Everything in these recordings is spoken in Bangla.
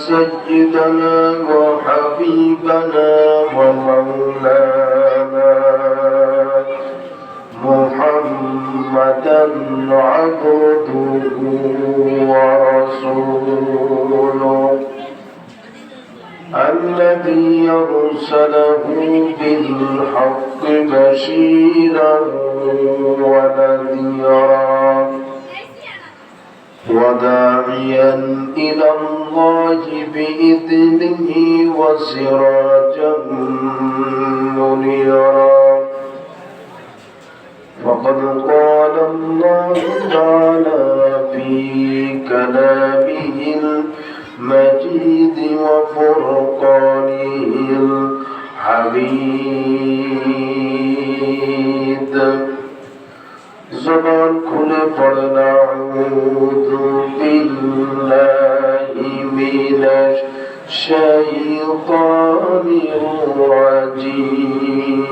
سيدنا وحبيبنا ومولانا محمدا عبده ورسوله الذي أرسله بالحق بشيرا ونذيرا وداعيا إلى الله بإذنه وسراجا منيرا وقد قال الله تعالى في كلامه المجيد وفرقانه الحميد زبان খুলে পড়েন আউযু বিল্লাহি মিনাশ শাইতানির রাজীম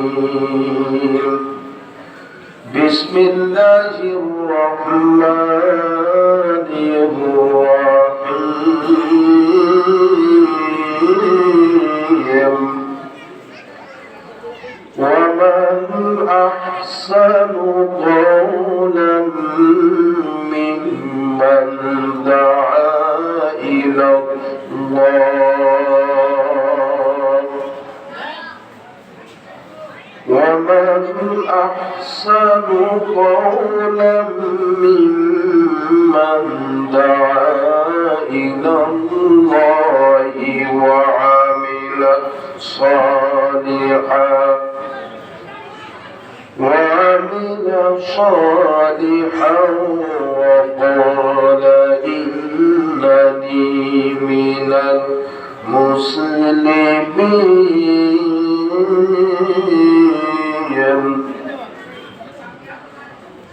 বিসমিল্লাহির রহমানির রহিম ومن أحسن قولا ممن دعا إلى الله ومن أحسن قولا ممن دعا إلى الله وعمل صالحا وقال إنني من المسلمين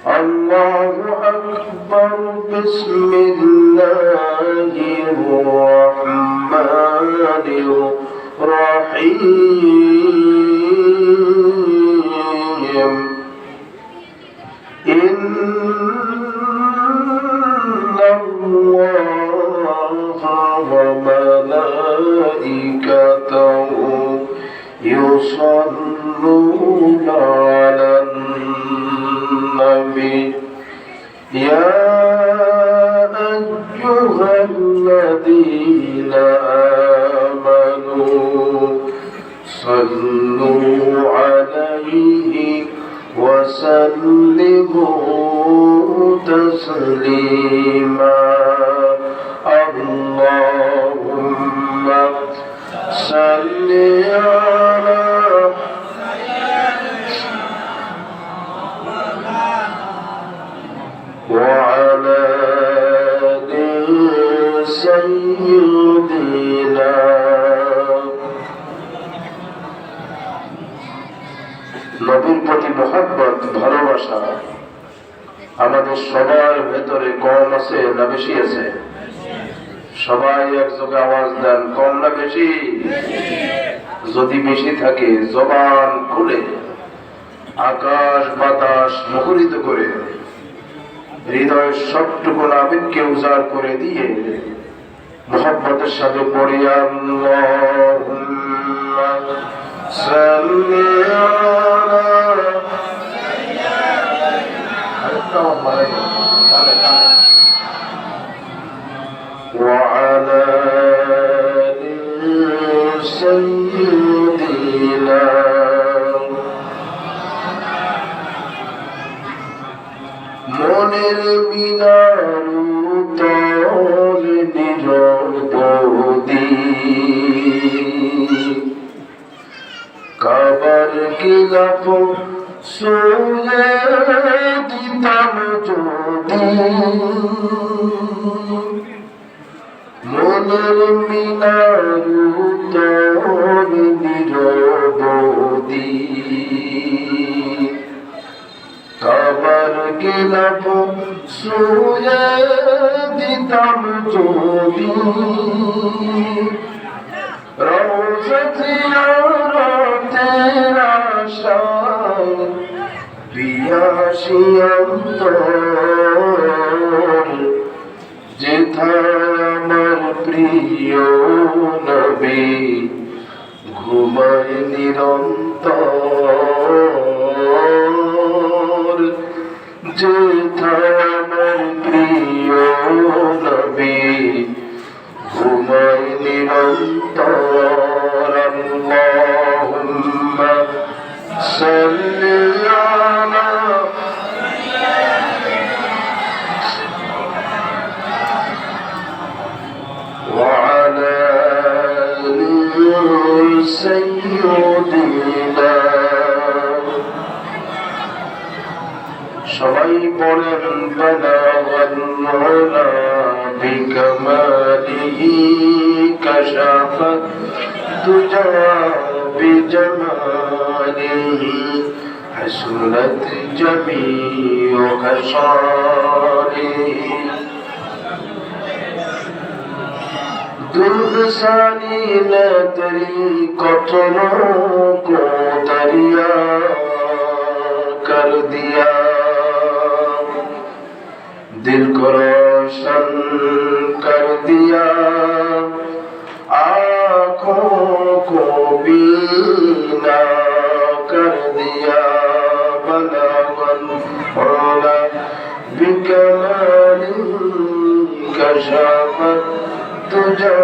الله أكبر بسم الله الرحمن الرحيم إن الله وملائكته يصلون على النبي يا أيها الذين آمنوا صلوا عليه وسلموا تسليما اللهم صل على وعلى آل سيدنا নবীর প্রতি মহব্বত ভালোবাসা আমাদের সবার ভেতরে কম আছে না বেশি আছে? সবাই একযোগে আওয়াজ দেন, কম না বেশি? যদি বেশি থাকে জবান খুলে আকাশ বাতাস মুখরিত করে হৃদয়ের সবটুকু আবেগকে উজাড় করে দিয়ে মহব্বতের সাথে পড়ি আল্লাহুম্মা সাল্লি وعلى آل سيدنا মনের মিনার তোর নিরবধি কাবার গিলাফ সোয়ে দিতাম যদি মনের মিনার তোর নিরবধি কাবার গিলাফ সোয়ে দিতাম যদি রওজা জিয়ারতের আশায় পিয়াসী অন্তর যেথায় আমার প্রিয় নবী ঘুমায় নিরন্তর যেথায় আমার প্রিয় নবী ঘুমায় নিরন্তর আল্লাহুম্মা সাল্লি আলা وعلى آل سيدنا সবাই বলেন বালাগাল উলা বিকামালিহি কাশাফাত তুজা বিজামালিহি হাসনাত জামিউ খাসালিহি दुर्बसानी न तेरी कठिनों को दरिया कर दिया दिल को रोशन कर दिया आँखों को बीना कर दिया बलागल उला बिकमालिही कशाफत तुझा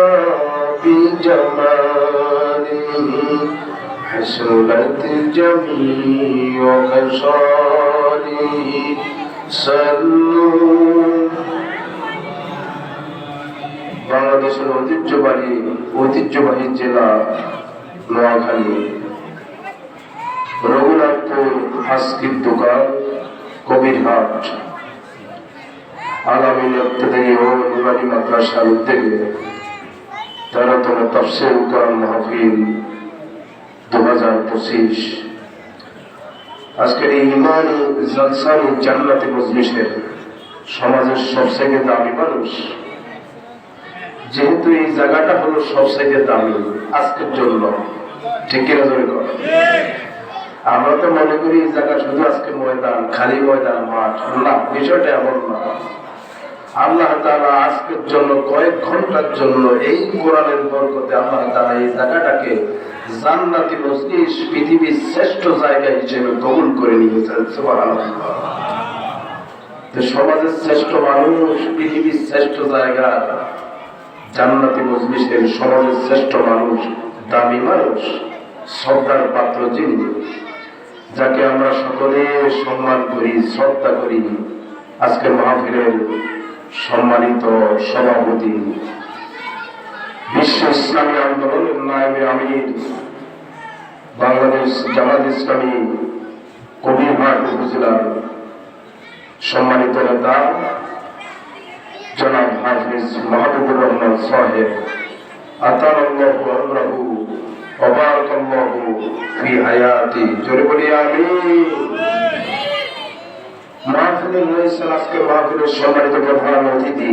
बिजमालिही हसनत जमीउ खसालिही सल्लू বাংলাদেশের ঐতিহ্যবাহী জেলা নোয়াখালী রঘুনাথপুর হাসকির দোকান কবিরহাট আলামিন ইবতিদায়ী ও নুরানি মাদ্রাসার উদ্যোগে 13তম তাফসীর কোরআন মাহফিল 2025 আজকের এই ইমানি জলসানি জান্নাতি মজলিসের সমাজের সবচেয়ে দামি মানুষ, যেহেতু এই জায়গাটা হলো সবচেয়ে দামি আজকের জন্য, ঠিক কিনা জোরে কর। আমরা তো মনে করি এই জায়গা শুধু আজকে ময়দান, খালি ময়দান, মাঠ না, বিষয়টা এমন না। আল্লাহ তাআলা আজকের জন্য কয়েক ঘন্টার জন্য এই কোরআনের বরকতে আল্লাহ তাআলা এই জায়গাটাকে জান্নাতি মজলিস, পৃথিবীর শ্রেষ্ঠ জায়গা হিসেবে কবুল করে নিয়েছেন। সুবহানাল্লাহ। তো সমাজের শ্রেষ্ঠ মানুষ, পৃথিবীর শ্রেষ্ঠ জায়গা জান্নাতি মজলিসের সমাজের শ্রেষ্ঠ মানুষ, দামি মানুষ, শ্রদ্ধার পাত্র যিনি, যাকে আমরা সকলে সম্মান করি, শ্রদ্ধা করি, আজকে মাহফিলের সম্মানিত সভাপতি, বিশ্ব ইসলামী আন্দোলনের নায়েবে আমির, বাংলাদেশ জামাত ইসলামী কবিরহাট উপজেলার সম্মানিত নেতা জনাব হাফিজ মাহবুবুর রহমান সাহেব, আতালাল্লাহু আমরাহু ওয়া বারাকাল্লাহু ফি হায়াতি। জোরে বলি আমিন। মাহফিলের রয়েছেন আজকে মাহফিলের সম্মানিত প্রধান অতিথি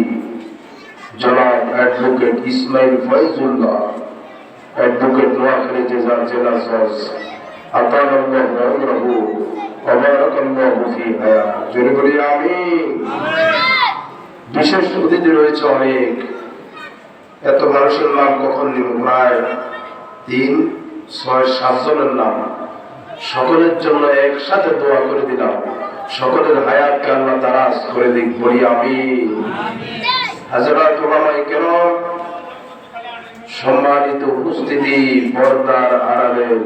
জনাব অ্যাডভোকেট ইসমাইল ফয়জুল্লাহ, অ্যাডভোকেট নোয়াখালী জেলা জজ, আতালাল্লাহু আমরাহু ওয়া বারাকাল্লাহু ফি হায়াতি। জোরে বলি আমিন। বিশেষ অতিথি রয়েছে অনেক, এত মানুষের নাম কখন নিব, প্রায় 3, 6, 7 জনের নাম। সকলের জন্য একসাথে দোয়া করে দিলাম, সকলের হায়াতকে আল্লাহ দারাজ করে দিক, বলি আমিন। হাজরাত উলামায়ে কেরাম, সম্মানিত উপস্থিতি, পর্দার আড়ালের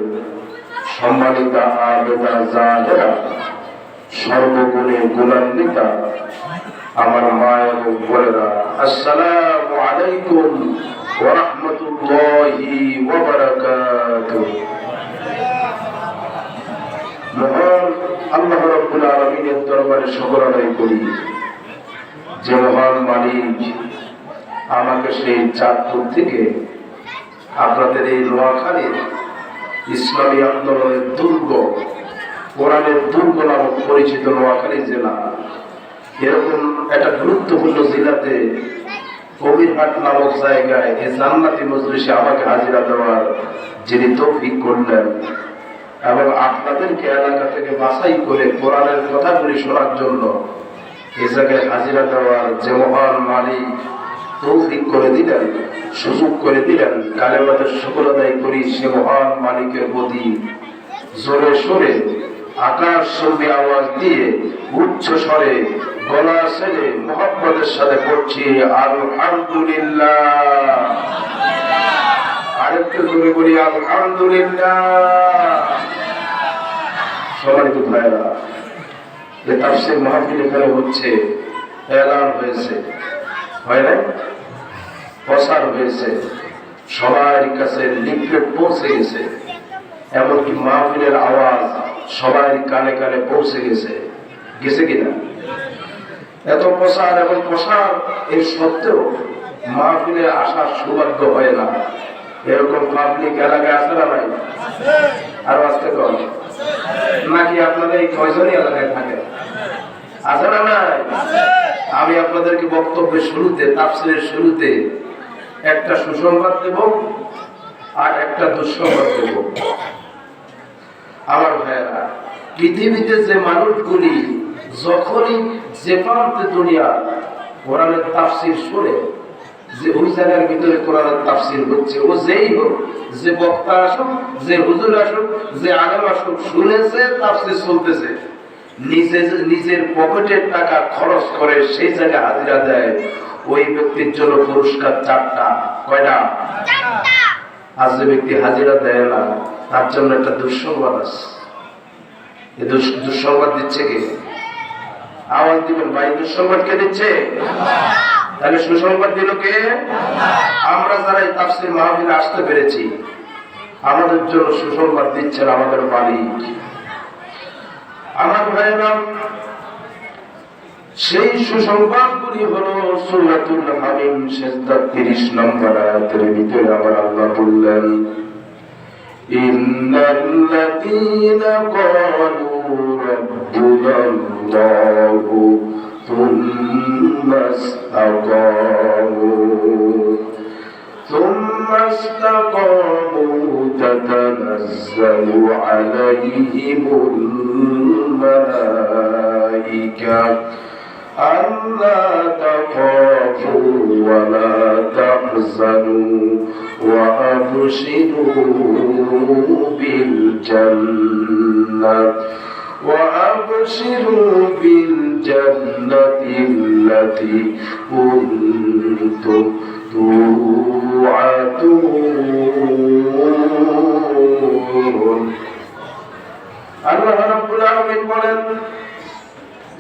সম্মানিত আবেদা জাহেরা, সর্বগুণে গুণান্বিতা আমার মায়ের বোনেরা, আসসালামু আলাইকুম ওয়া রাহমাতুল্লাহি ওয়া বারাকাতুহু। মহান আল্লাহ রাব্বুল আলামিনের দরবারে শুকর আদায় করি, যে মহান মালিক আমাকে সেই চাঁদপুর থেকে আপনাদের এই নোয়াখালীর ইসলামী আন্দোলনের দুর্গ, কোরআনের দুর্গ নামক পরিচিত নোয়াখালী জেলা, এরকম একটা গুরুত্বপূর্ণ জেলাতে কবিরহাট নামক জায়গায় এই জান্নাতি মজলিসে আমাকে হাজিরা দেওয়ার যিনি তৌফিক করলেন, এবং আপনাদেরকে এলাকা থেকে বাছাই করে কোরআনের কথাগুলি শোনার জন্য এই জায়গায় হাজিরা দেওয়ার যে মহান মালিক, তৌফিক করে দিলেন, সুযোগ করে দিলেন। কালেমাতের শুকর আদায় করি সে মহান মালিকের প্রতি। জোরে সোরে আকাশ সঙ্গে আওয়াজ দিয়ে উচ্চ স্বরে গলা ছেড়ে মুহাব্বতের সাথে পড়ছি আলহামদুলিল্লাহ। আরেকটু জোরে বলি আলহামদুলিল্লাহ। সম্মানিত ভাইরা, যে তাফসীর মাহফিল এখানে হচ্ছে, এলান হয়েছে, হয় না? প্রচার হয়েছে, সবার কাছে লিফলেট পৌঁছে গেছে, এমনকি মাহফিলের আওয়াজ সবার কানে কানে পৌঁছে গেছে, গেছে কিনা? এত প্রচার এবং প্রসার এর সত্ত্বেও মাহফিলে আসার সৌভাগ্য হয় না। এরকম পাবলিক এলাকায় আছে না নাই? আরো আসতে কম নাকি আপনাদের এই কয়জনই এলাকায় থাকে? আছে না নাই? আমি আপনাদেরকে বক্তব্যের শুরুতে, তাফসীরের শুরুতে একটা সুসংবাদ দেব আর একটা দুঃসংবাদ দেব। আমার ভাইয়েরা, পৃথিবীতে যে মানুষগুলি যখনই যে প্রান্তে দুনিয়া কোরআনের তাফসীর শুনে, যে ওই জায়গার ভিতরে কোরআনের তাফসীর হচ্ছে, ও যেই হোক, যে বক্তা আসুক, যে হুজুর আসুক, যে আলেম আসুক, শুনেছে তাফসীর চলতেছে, নিজের পকেটের টাকা খরচ করে সেই জায়গায় হাজিরা দেয়, ওই ব্যক্তির জন্য পুরস্কার 4টা। কয়টা? আর যে ব্যক্তি হাজিরা দেয় না, তার জন্য একটা দুঃসংবাদ আছে। এই দুঃসংবাদ দিচ্ছে কে? আওয়াজ দিবেন ভাই, দুঃসংবাদ কে দিচ্ছে? তাহলে সুসংবাদ দিল কে? আমরা যারা এই তাফসীর মাহফিলে আসতে পেরেছি, আমাদের জন্য সুসংবাদ দিচ্ছেন আমাদের মালিক। আমার ভাইয়েরা, সেই সুসংবাদগুলি হলো সূরাতুল হামিম সেজদা 30 নম্বর আয়াতের ভিতরে আমার আল্লাহ বললেন, ইন্নাল্লাযীনা ক্বালু রাব্বুনাল্লাহু থুম্মা ইসতাকামু তাতানাজ্জালু আলাইহিমুল মালাইকা আল্লা তাখাফু ওয়া লা তাহজানু ওয়া আবশিরু বিল জান্নাহ وأبشروا بالجنة التي كنتم توعدون। আল্লাহ রাব্বুল আলামিন বলেন,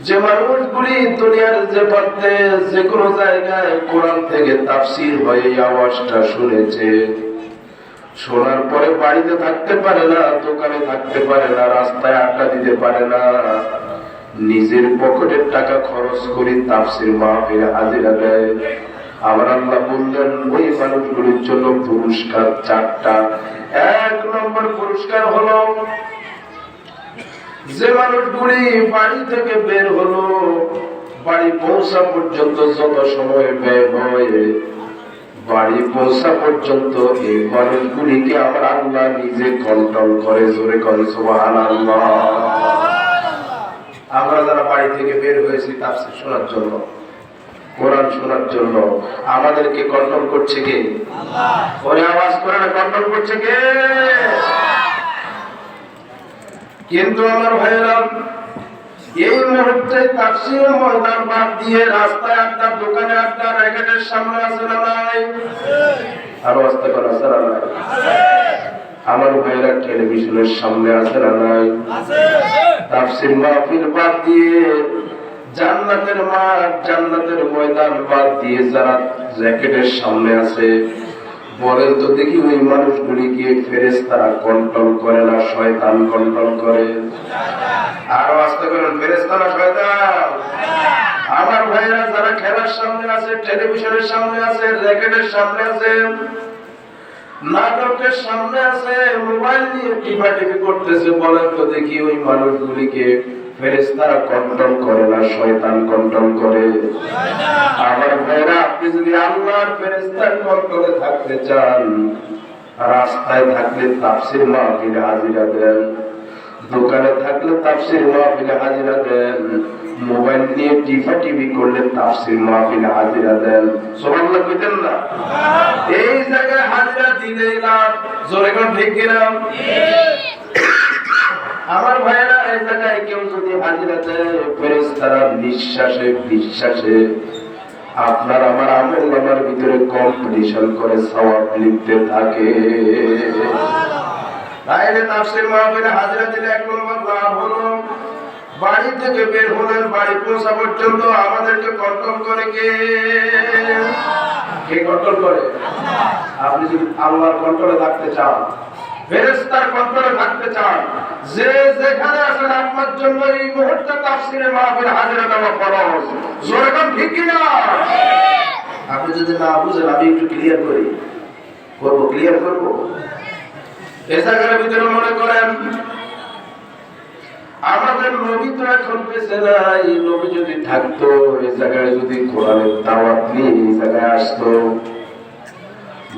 যে মানুষগুলি দুনিয়ার যে প্রান্তে যে কোনো জায়গায় কোরআন থেকে তাফসীর হয়ে আওয়াজটা শুনেছে, শোনার পরে বাড়িতে থাকতে পারে না, দোকানে থাকতে পারে না, রাস্তায় আড্ডা দিতে পারে না, নিজের পকেটের টাকা খরচ করে তাফসীর মাহফিলে হাজিরা দেয়, আমার আল্লাহ বললেন ওই মানুষগুলির জন্য পুরস্কার 4টা। 1 নম্বর পুরস্কার হলো, যে মানুষগুলি বাড়ি থেকে বের হলো, বাড়ি পৌঁছা পর্যন্ত যত সময় ব্যয় হয়, বাড়ি পৌঁছা পর্যন্ত এই মানুষগুলিকে আমার আল্লাহ নিজে কন্ট্রোল করে। জোরে করে সুবহানাল্লাহ। আমরা যারা বাড়ি থেকে বের হয়েছি তাফসীর শোনার জন্য, কোরআন শোনার জন্য, আমাদেরকে কন্ট্রোল করছে কে? আল্লাহ। ওই আওয়াজ করে না, কন্ট্রোল করছে কে? কিন্তু আমার ভাইয়েরা, এই মুহূর্তে তাফসীরের ময়দান বাদ দিয়ে রাস্তায় আড্ডা, দোকানে আড্ডা, র্যাকেটের সামনে আছে না নাই? আরো আসতে পারে, আছে না নাই? আমার ভাইয়েরা টেলিভিশনের সামনে আছে না নাই? তাফসীর মাহফিল বাদ দিয়ে, জান্নাতের মাঠ, জান্নাতের ময়দান বাদ দিয়ে যারা র্যাকেটের সামনে আছে, বলেন তো দেখি ওই মানুষগুলিকে ফেরেশতারা কন্ট্রোল করে না শয়তান কন্ট্রোল করে? আরো আসতে করেন, ফেরেশতা না শয়তান? আমার ভাইয়েরা যারা খেলার সামনে আছে, টেলিভিশনের সামনে আছে, র্যাকেটের সামনে আছে, নাটকের সামনে আছে, মোবাইল নিয়ে টিপাটিপি করতেছে, বলেন তো দেখি ওই মানুষগুলিকে ফেরেশতারা কন্ট্রোল করে না শয়তান কন্ট্রোল করে? আমার ভাইরা, আপনি যদি আল্লাহর ফেরেশতার কন্ট্রোলে থাকতে চান, রাস্তায় থাকলে তাফসীর মাহফিলে হাজিরা দেন, দোকানে থাকলে তাফসীর মাহফিলে হাজিরা দেন, মোবাইল নিয়ে টিভি করলে তাফসীর মাহফিলে হাজিরা দেন, সুবহানাল্লাহ কইতেন না? এই জায়গায় হাজিরা দিলেই না, জোরে কোন ঠিক কিনা? আমার ভাইরা, এই জায়গায় কেউ যদি হাজিরা দেয়, ফেরেশতারা নিঃশ্বাসে বিশ্বাসে আপনার আমার আমল নামার ভিতরে কম্পিটিশন করে সওয়াব লিখতে থাকে। বাইরে তাফসীর মাহফিলে হাজিরা দিলে এক নম্বর লাভ হলো, বাড়ি থেকে বের হলেন, বাড়ি পৌঁছা পর্যন্ত আমাদেরকে কন্ট্রোল করে কে কন্ট্রোল করে? আপনি যদি আল্লাহর কন্ট্রোলে থাকতে চান, ফেরেশতার কন্ট্রোলে থাকতে চান, যে যেখানে আছেন আপনার জন্য এই মুহূর্তে তাফসীরের মাহফিল হাজিরা দেওয়া ফরজ। জোরে কোন ঠিক কিনা? আপনি যদি না বুঝেন, আমি একটু ক্লিয়ার করব। এই জায়গার ভিতরে মনে করেন আমাদের নবী তো এখন বেঁচে নাই। নবী যদি থাকতো, এই জায়গায় যদি কোরআনের দাওয়াত নিয়ে এই জায়গায় আসতো,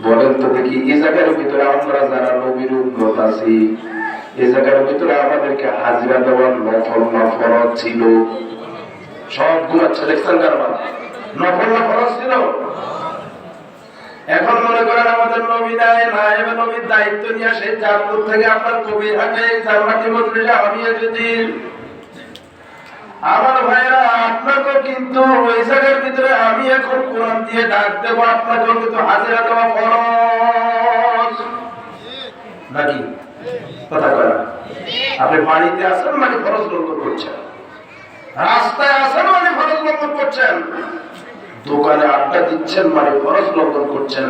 বলেন তো দেখি, এই জায়গার ভিতরে আমরা যারা নবীর উম্মত আছি, এই জায়গার ভিতরে আমাদেরকে হাজিরা দেওয়ার নফল না ফরজ ছিল? সব ঘুমাচ্ছে, দেখছেন কারবার, নফল না ফরজ ছিল? এখন মনে করেন আমাদের নবী নাই, নায়েবে নবীর দায়িত্ব নিয়ে সেই জান্নাত থেকে আপনার কবির হাতে জান্নাতি মজলিসে আমিয়ে যদি আমার ভাইরা, আপনাকে কিন্তু এই জায়গার ভিতরে আমি এখন কোরআন দিয়ে ডাক দেবো, আপনাকে কিন্তু হাজিরা দেওয়া ফরজ নাকি? কথা কয় না? আপনি বাড়িতে আছেন মানে ফরজ লঙ্ঘন করছেন, রাস্তায় আছেন মানে ফরজ লঙ্ঘন করছেন, দোকানে আড্ডা দিচ্ছেন মানে ফরজ লঙ্ঘন করছেন।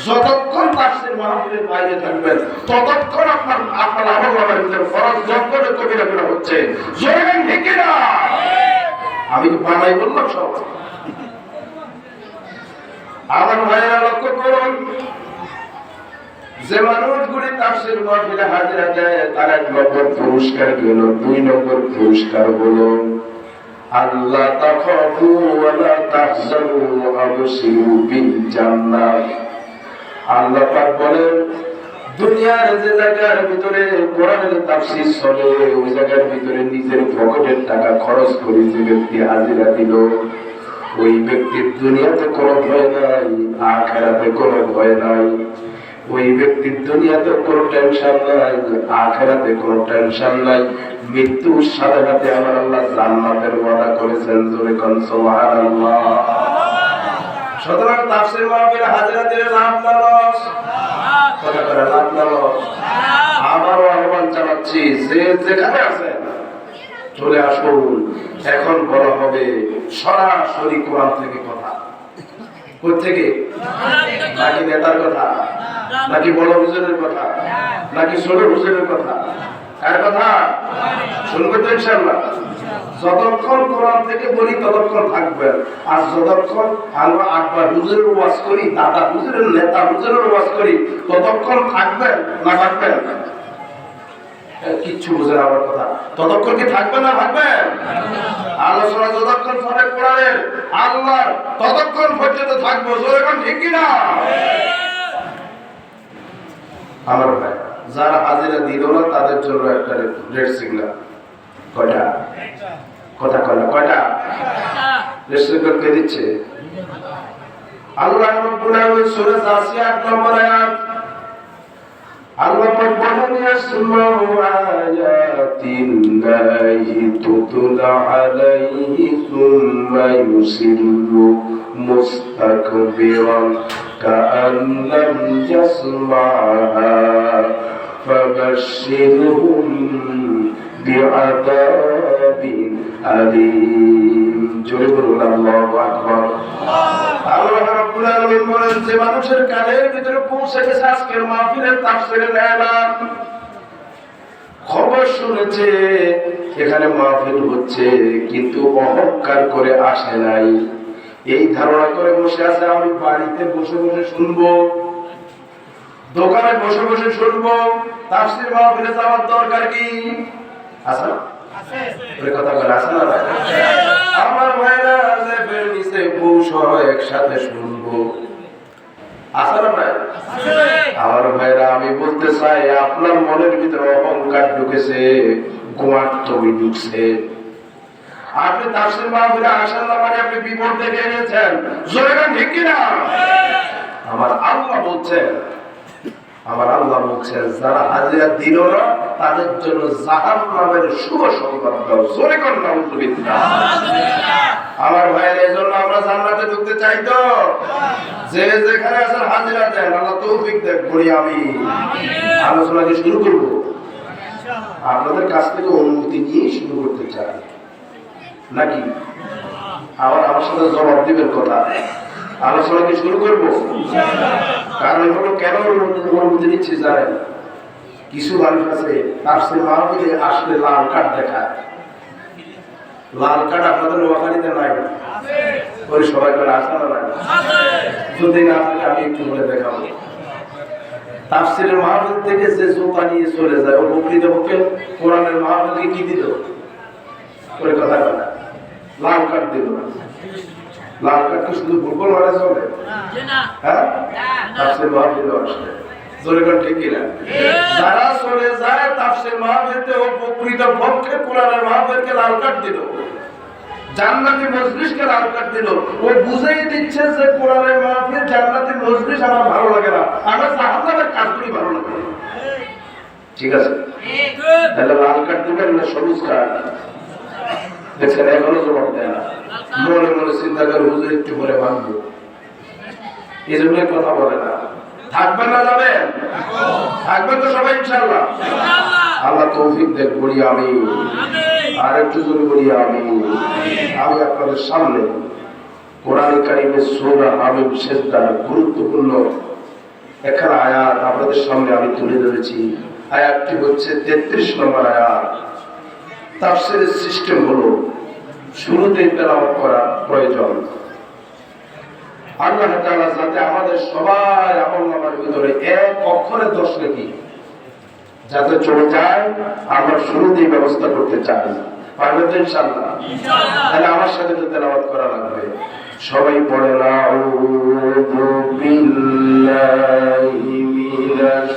যতক্ষণ তাফসীর মাহফিলের বাইরে থাকবেন, ততক্ষণ আপনার আমল নামার ভিতরে ফরজ লঙ্ঘনের কবিরা গুনাহ হচ্ছে। জোরে ঠিক কিনা? আমি তো বানাই বললাম সব। আমার ভাইয়েরা লক্ষ্য করুন, যে মানুষগুলি তাফসীর মাহফিলে হাজিরা দেয়, তার 1 নম্বর পুরস্কার গেল, 2 নম্বর পুরস্কার হলো আল্লাহ তাখাফু ওয়া লা তাহজানু ওয়া আবশিরু বিল জান্নাহ। আল্লাহ পাক বলেন, দুনিয়ার যে জায়গার ভিতরে কোরআনের তাফসীর চলে, ওই জায়গার ভিতরে নিজের পকেটের টাকা খরচ করে যে ব্যক্তি হাজিরা দিল, ওই ব্যক্তির দুনিয়াতে কোনো ভয় নাই, আখিরাতে কোনো ভয় নাই। ওই ব্যক্তির দুনিয়াতে কোনো টেনশন নাই, আখিরাতে কোনো টেনশন নাই। মৃত্যুর সাথে সাথে আমার আল্লাহ জান্নাতের ওয়াদা করেছেন। জোরে কোন সুবহানাল্লাহ। সুতরাং তাফসীর মাহফিলে হাজিরা দিলে লাভ না লস? কথা করে লাভ না লস? আবারও আহ্বান জানাচ্ছি, যে যেখানে আছেন চলে আসুন। এখন বলা হবে সরাসরি কোরআন থেকে কথা। কোথা থেকে? নাকি নেতার কথা, নাকি বড় হুজুরের কথা, নাকি ছোট হুজুরের কথা? কার কথা শুনবে তো ইনশাআল্লাহ? যতক্ষণ কোরআন থেকে বলি ততক্ষণ থাকবেন, আর যতক্ষণ আমরা আব্বা হুজুরের ওয়াজ করি, দাদা হুজুরের, নেতা হুজুরের ওয়াজ করি, ততক্ষণ থাকবেন না থাকবেন? কিচ্ছু বুঝেন আমার কথা? ততক্ষণ কি থাকবেন না থাকবেন? আলোচনা যতক্ষণ চলে কোরআনের আল্লাহর, ততক্ষণ পর্যন্ত থাকবো। জোরে কোন ঠিক কিনা? আমার ভাই, যারা হাজিরা দিল না তাদের জন্য একটা রেড সিগন্যাল। কয়টা? কথা কয় না, কয়টা রেড সিগন্যাল কে দিচ্ছে? আল্লাহ রাব্বুল আলামিন সূরা জাসিয়া 8 নম্বর আয়াত, আল্লাহ পাক বলেন, ইয়াসমাউ আয়াতিল্লাহি তুতলা আলাইহি সুম্মা ইউসিরু মুস্তাকবিরান কাআন্নাম ইয়াসমাহা ফাবাশশিরহুম বিআযাবিন আলীম। জোরে বলুন আল্লাহু আকবার। আল্লাহ রাব্বুল আলামিন বলেন, যে মানুষের কানের ভিতরে পৌঁছে গেছে আজকের মাহফিলের তাফসীরের এলান, খবর শুনেছে এখানে মাহফিল হচ্ছে, কিন্তু অহংকার করে আসে নাই, এই ধারণা করে বসে আছে আমি বাড়িতে বসে বসে শুনবো, দোকানে বসে বসে শুনবো, তাফসীর মাহফিলে যাওয়ার দরকার কি আছে? কথা বলে আছে না? আমার ভাইরা, লেপের নিচে বউ সহ একসাথে শুনবো, আছে না ভাই? আমার ভাইরা, আমি বলতে চাই, আপনার মনের ভিতরে অহংকার ঢুকেছে, গোয়ার তুমি ঢুকছে। আপনি তাফসীর মাহফিলে আসার না মানে আপনি বিপদ দেখে এনেছেন। জোরে গান ঠিক কিনা? আমার আল্লাহ বলছেন যারা হাজিরা দিল না তাদের জন্য জাহান্নামের শুভ সংবাদ দাও। জোরে কোন নাউযুবিল্লাহ। আমার ভাইয়ের এজন্য আমরা জান্নাতে ঢুকতে চাই তো, যে যেখানে আছেন হাজিরা দেন, আল্লাহ তৌফিক দেন বলি আমি। আলোচনা কি শুরু করব? আপনাদের কাছ থেকে অনুমতি নিয়ে শুরু করতে চাই নাকি আমার সাথে জবাব দিবেন কথা? আলোচনা কি শুরু করবো? কারণ হলো কেন অনুমতি নিচ্ছি জানেন? কিছু মানুষ আছে তাফসীর মাহফিলে আসলে লাল কার্ড দেখায়। লাল কার্ড আপনাদের নোয়াখালীতে নাই? ওই সবাই করে আসে না? নাই? যদি না থাকে আমি একটু বলে দেখাবো। তাফসীরের মাহফিল থেকে যে জুতা নিয়ে চলে যায়, ও প্রকৃতপক্ষে কোরআনের মাহফিলকে কি দিল? ওই কথা বলে লাল কার্ড দিল। লাল কার্ড কি শুধু ভুল মারা চলে? হ্যাঁ, তাফসীর মাহফিলে আসলে জোরে কোন ঠিক কিনা? যারা চলে যায় তাফসীর মাহফিলতে, ও প্রকৃতপক্ষে কোরআনের মাহফিলকে লাল কার্ড দিল, জান্নাতি মজলিসকে লাল কার্ড দিল। ও বুঝাই দিচ্ছে যে কোরআনের মাহফিল, জান্নাতি মজলিস আমার ভালো লাগে না, আমার জাহান্নামের কাজগুলি ভালো লাগে। ঠিক আছে, তাহলে লাল কার্ড দিবেন না সবুজ কার্ড? দেখছেন এখনো জবাব দেয় না। মনে মনে চিন্তা করে হুজুর একটু করে ভাঙবো, এই জন্য কথা বলে না। থাকবেন না যাবেন? থাকবেন তো সবাই ইনশাআল্লাহ। আল্লাহ তৌফিক দেন বলি আমি। আর একটু জোরে বলি আমি। আমি আপনাদের সামনে কোরআন কারীমের সূরা হামিম সেজদার গুরুত্বপূর্ণ একখানা আয়াত আপনাদের সামনে আমি তুলে ধরেছি। আয়াতটি হচ্ছে 33 নম্বর আয়াত। তাফসীরের সিস্টেম হলো শুরুতেই তেলাওয়াত করা প্রয়োজন। আল্লাহ তাআলা যাতে আমাদের সবার আমলনামার ভিতরে এক অক্ষরে 10 নেকি যাতে চলে যায়, আমরা শুরুতেই ব্যবস্থা করতে চাই। পারবেন তো ইনশাআল্লাহ? তাহলে আমার সাথে তো তেলাওয়াত করা লাগবে। সবাই পড়ে আউযু বিল্লাহি মিনাশ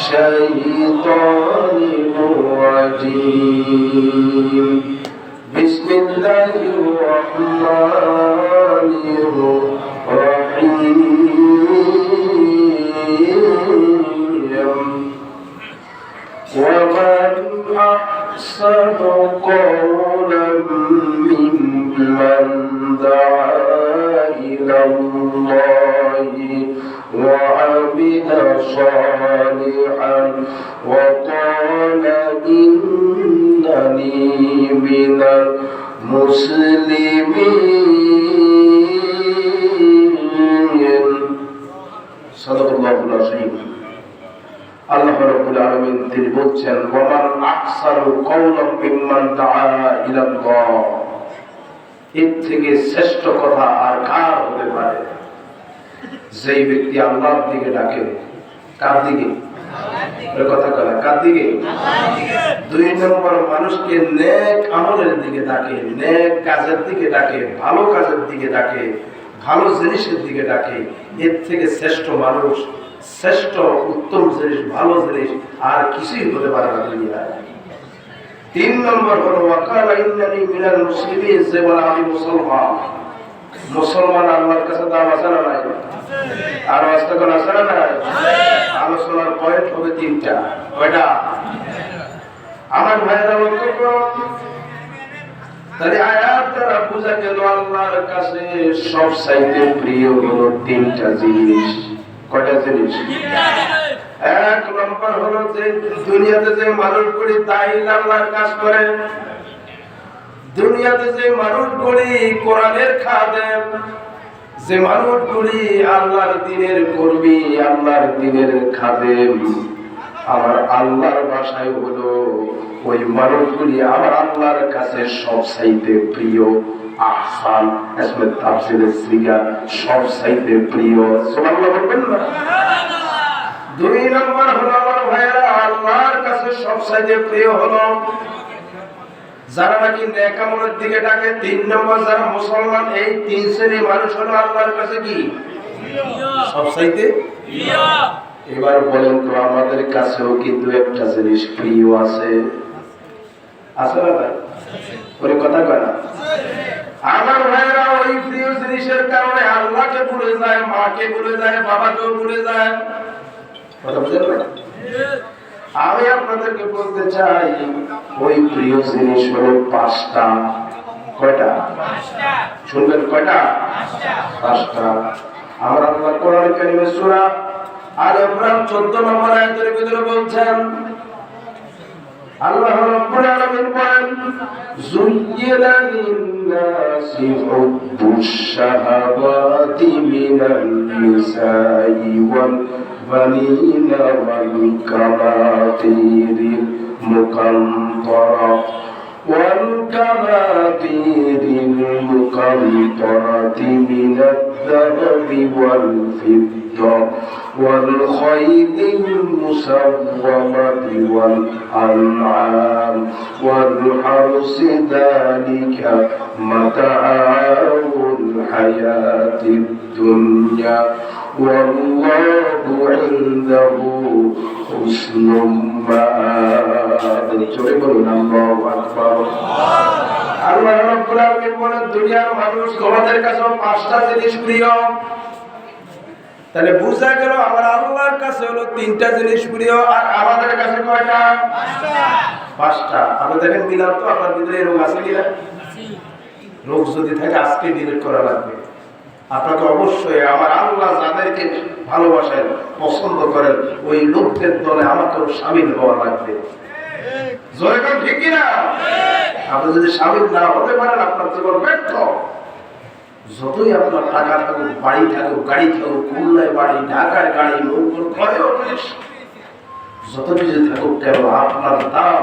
শাইতানির রাজীম। বিসমিল্লাহির রাহমানির রহিম। ومن أحسن قولا ممن دعا إلى الله وعمل صالحا وقال إنني من المسلمين। صدق الله العظيم। আল্লাহ রাব্বুল আলামিন তিনি বলছেন, ওয়ামান আকসারু কওলাম মিম্মান দাআ ইলাল্লাহ। এর থেকে শ্রেষ্ঠ কথা আর কার হতে পারে? যেই ব্যক্তি আল্লাহর দিকে ডাকে। কার দিকে? ওই কথা কয় কার দিকে? আল্লাহর দিকে। 2 নম্বর মানুষকে নেক আমলের দিকে ডাকে, নেক কাজের দিকে ডাকে, ভালো কাজের দিকে ডাকে, ভালো জিনিসের দিকে ডাকে। এর থেকে শ্রেষ্ঠ মানুষ, শ্রেষ্ঠ উত্তম জিনিস, ভালো জিনিস আর কিছুই হতে পারে না দুনিয়ায়। 3 নম্বর হলো ওয়াকালা ইন্নানি মিনাল মুসলিমিন, যে বলে আমি মুসলমান। মুসলমান আল্লাহর কাছে দাম আছে না নাই? আর আস্তে করে আছে না নাই? আলোচনার পয়েন্ট হবে 3টা। কয়টা? আমার ভাইরা লক্ষ্য করুন, তাহলে আয়াত দ্বারা বোঝা গেল আল্লাহর কাছে সবচাইতে প্রিয় হলো 3টা জিনিস। কয়টা জিনিস? 1 নম্বর হলো যে দুনিয়াতে যে মানুষগুলি তাই আল্লাহর কাজ করে, দুনিয়াতে যে মানুষগুলি কোরআনের খাদেম, যে মানুষগুলি আল্লাহর দ্বীনের কর্মী, আল্লাহর দ্বীনের খাদেম, আমার আল্লাহর ভাষায় হলো ওই মানুষগুলি আমার আল্লাহর কাছে সবচাইতে প্রিয়। আহসান ইসমে তাফসীরের সিগা সবচাইতে প্রিয়। সুবহানাল্লাহ বলবেন না? 2 নম্বর হলো আমার ভাইরা আল্লাহর কাছে সবচাইতে প্রিয় হলো যারা নাকি নেক আমলের দিকে ডাকে। 3 নম্বর যারা মুসলমান। এই 3 শ্রেণীর মানুষ হলো আল্লাহর কাছে কি? সবচাইতে প্রিয়। এবার বলেন তো আমাদের কাছেও কিন্তু একটা জিনিস প্রিয় আছে, আছে না ভাই? ওই কথা কয় না? আমার ভাইরা ওই প্রিয় জিনিসের কারণে আল্লাহকে ভুলে যায়, মাকে ভুলে যায়, বাবাকেও ভুলে যায়। কথা বুঝেন না? আমি আপনাদেরকে বলতে চাই ওই প্রিয় জিনিস হলো 5টা। কয়টা? শুনবেন কয়টা? 5টা। আমার আল্লাহ কোরআন কারীমে সূরা আলে ইমরান 14 নম্বর আয়াতের ভিতরে বলছেন, আল্লাহ রাব্বুল আলামিন বলেন, যুয়্যিনা লিন-নাসি হুব্বুশ শাহাওয়াতি মিনাল নিসাই ওয়াল বানিনা ওয়াল কানাতিরিল মুকান্তারা والقناطير المقنطرة من الذهب والفضة والخيل المسومة والأنعام والحرث ذلك متاع الحياة الدنيا والله عنده حسن المآب। আল্লাহু আকবার। আল্লাহ রাব্বুল আলামিন বলেন, দুনিয়ার মানুষ তোমাদের কাছে 5টা জিনিস প্রিয়। তাহলে বুঝা গেল আমার আল্লাহর কাছে হলো 3টা জিনিস প্রিয়, আর আমাদের কাছে কয়টা? 5টা। আপনি দেখেন মিলাদ তো আপনার ভিতরে রোগ আছে কিনা? রোগ যদি থাকে আজকে ডিলিট করা লাগবে। আপনাকে অবশ্যই আমার আল্লাহ যাদেরকে ভালোবাসেন, পছন্দ করেন, ওই লোকদের দলে আমাকেও শামিল হওয়া লাগবে। জোরে কোন ঠিক কিনা? আপনি যদি শামিল না হতে পারেন আপনার জীবন ব্যর্থ। যতই আপনার টাকা থাকুক, বাড়ি থাকুক, গাড়ি থাকুক, খুলনায় বাড়ি, ঢাকায় গাড়ি, নৌকর ঘরে অফিস, যত কিছু থাকুক কেন, আপনার দাম,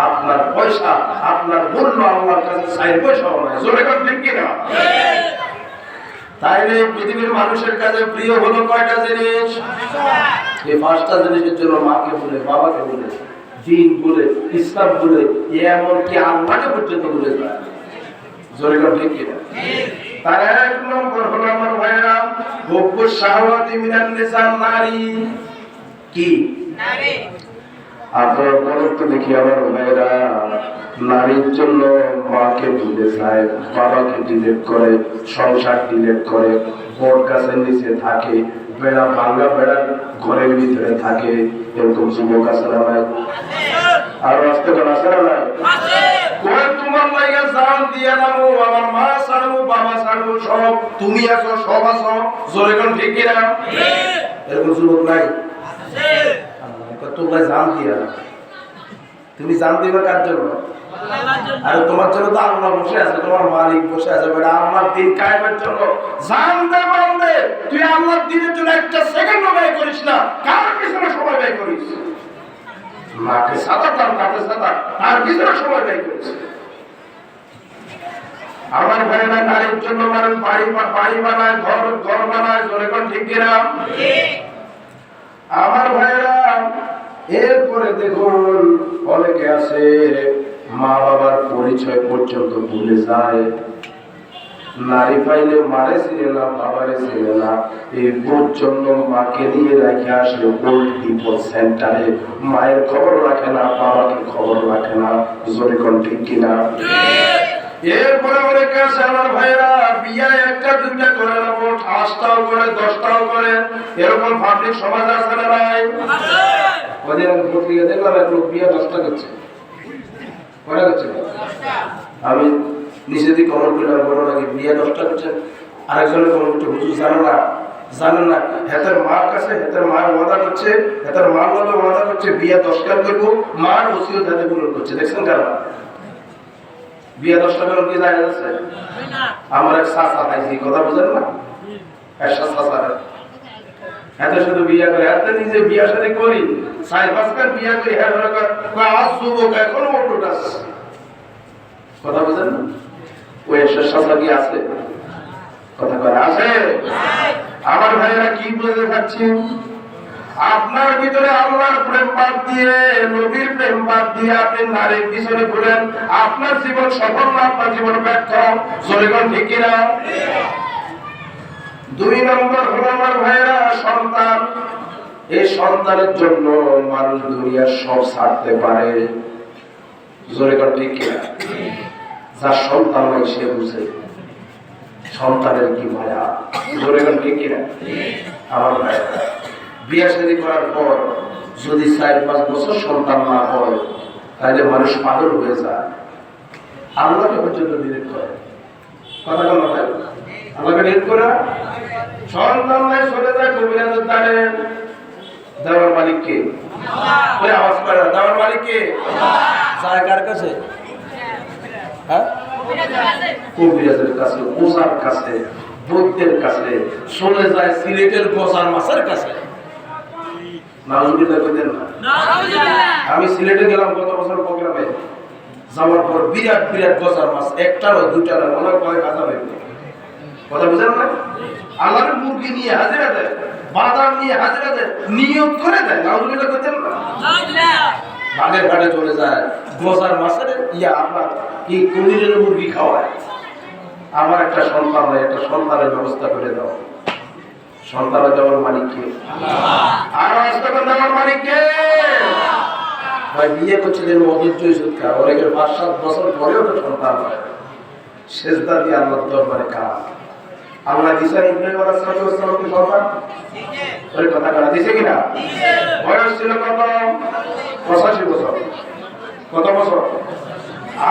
আপনার পয়সা, আপনার মূল্য আল্লাহর কাছে 4 পয়সাও নয়। জোরে কোন ঠিক কিনা? তাইলে পৃথিবীর মানুষের কাছে প্রিয় হলো কয়টা জিনিস? এই 5টা জিনিসের জন্য মাকে বলে, বাবাকে বলে, দিন বলে, ইসলাম বলে, এমনকি আল্লাহকে পর্যন্ত বলে যায়। জোরে কোন ঠিক কিনা? তার 1 নম্বর হলো আমার ভাইরা, হুব্বুশ শাহাওয়াতি মিনান নিসা, নারী। কি? নারী। আপনারা বলেন তো দেখি আমার ভাইরা, নারীর জন্য মাকে ভুলে যায়, বাবাকে ডিলেট করে, সংসার ডিলেট করে, বড় গাছের নিচে থাকে, বেড়া ভাঙা বেড়ার ঘরের ভিতরে থাকে। এরকম যুবক আছে না ভাই? আর রাস্তা কোন আছে না ভাই? কই তোমার লাগা জান দিয়া নামো, আমার মা ছাড়বো, বাবা ছাড়বো, সব তুমি আছো, সব আছো। জোরে কোন ঠিক কিনা? এরকম যুবক নাই? তোমরা জান দিয়া, তুমি জান দিবা কার জন্য? আর তোমার জন্য তো আল্লাহ বসে আছে, তোমার মালিক বসে আছে। বেটা আল্লাহর দিন কায়েমের জন্য জান দে বান্দে। তুই আল্লাহর দিনের জন্য একটা সেকেন্ড ব্যয় করিস না, কার পিছনে সময় ব্যয় করিস? মাকে সাদা তার কাছে সাদা, তার পিছনে সময় ব্যয় করিস। আমার ভাইরা নারীর জন্য মানুষ বাড়ি বানায়, ঘর বানায়। জোরে কোন ঠিক কিনা? আমার ভাইরা এরপরে দেখুন অনেকে আছে মা বাবার পরিচয় পর্যন্ত ভুলে যায়। নারী পাইলে মারে ছিল না, বাবারে ছিল না, এই পর্যন্ত মাকে নিয়ে রেখে আসলে ওল্ড পিপল সেন্টারে। মায়ের খবর রাখে না, বাবাকে খবর রাখে না। জোরে কোন ঠিক কিনা? এরপরে অনেকে আছে আমার ভাইরা বিয়া 1টা 2টা করে না, 8টাও করে, 10টাও করে। এরকম পাবলিক সমাজ আছে না নাই? ওদের পত্রিকা দেখলাম এক লোক বিয়া 10টা করছে। কয়টা করছে? আমি নিচে দিকে কমেন্ট করলাম, বলো নাকি বিয়া 10টা করছে। আরেকজনের কমেন্ট করছে, হুজুর জানেন না, হেতার মার কাছে হেতার মায়ের ওয়াদা করছে, হেতার মার লগে ওয়াদা করছে বিয়া 10টা করবো, মার ওসিয়ত হাতে পূরণ করছে। দেখছেন কারা বিয়া 10টা করে কি জায়গা আছে? আমার এক চাচা খাইছি, কথা বুঝেন না? একটা চাচা এত শুধু বিয়া করে, এত নিজে বিয়া সাথে করি, 4-5 বিয়া করি, আজ যুবক এখনো মোটর আছে। কথা বুঝেন না? ওই একটা চাচা কি আছে? কথা করে আছে? আমার ভাইয়েরা কি বুঝতে পারছি? আপনার ভিতরে আল্লাহর প্রেম বাদ দিয়ে, নবীর প্রেম বাদ দিয়ে আপনি নারীর পিছনে ঘুরেন, আপনার জীবন সফল না, আপনার জীবন ব্যর্থ। জোরে কোন ঠিক কিনা? 2 নম্বর হলো আমার ভাইয়েরা সন্তান। এই সন্তানের জন্য মানুষ দুনিয়ার সব ছাড়তে পারে। জোরে কোন ঠিক কিনা? যার সন্তান নাই সে বুঝে সন্তানের কি মায়া। জোরে গান ঠিক কিনা? আমার ভাই বিয়ে শাদী করার পর যদি 4-5 বছর সন্তান না হয় তাহলে মানুষ পাগল হয়ে যায়, আল্লাহকে পর্যন্ত ডিরেক্ট করে। কথা বলো ভাই, আল্লাহকে ডিরেক্ট করে সন্তান নাই চলে যায় কবিরাজের দ্বারে। দেওয়ার মালিক কে? ওই আওয়াজ করে দেওয়ার মালিক কে? যায় কার কাছে? হ্যাঁ, কবিরাজের কাছে, ওঝার কাছে, বৈদ্যের কাছে, চলে যায় সিলেটের গজার মাছের কাছে। আমি সিলেটে গেলাম গত বছর প্রোগ্রামে, যাওয়ার পর বিরাট বিরাট গজার মাছ, একটা নয় দুইটা নয়, মনে করে কাঁচা হইবে। কথা বুঝেন না? আল্লাহর মুরগি নিয়ে হাজিরা দেয়, বাদাম নিয়ে হাজিরা দেয়, নিয়ত করে দেয়। নাউজুবিল্লাহ করতেন না? বাগের ঘাটে চলে যায় গজার মাছের আপনার কি কুমিরের মুরগি খাওয়ায়। আমার একটা সন্তান হয়, একটা সন্তানের ব্যবস্থা করে দাও। সন্তানের দেওয়ার মালিক কে? আর দেওয়ার মালিক কে? ভাই বিয়ে করছিলেন অধৈর্য সুৎকার, অনেকের 5-7 বছর পরেও তো সন্তান হয়। সেজদা দিয়ে আল্লাহর দরবারে কাজ। আল্লাহ দিছেন ইব্রাহিম আলাইহিস সালামকে সন্তান? ওই কথা কারা দিছে কিনা? বয়স ছিল কত? 85 বছর। কত বছর?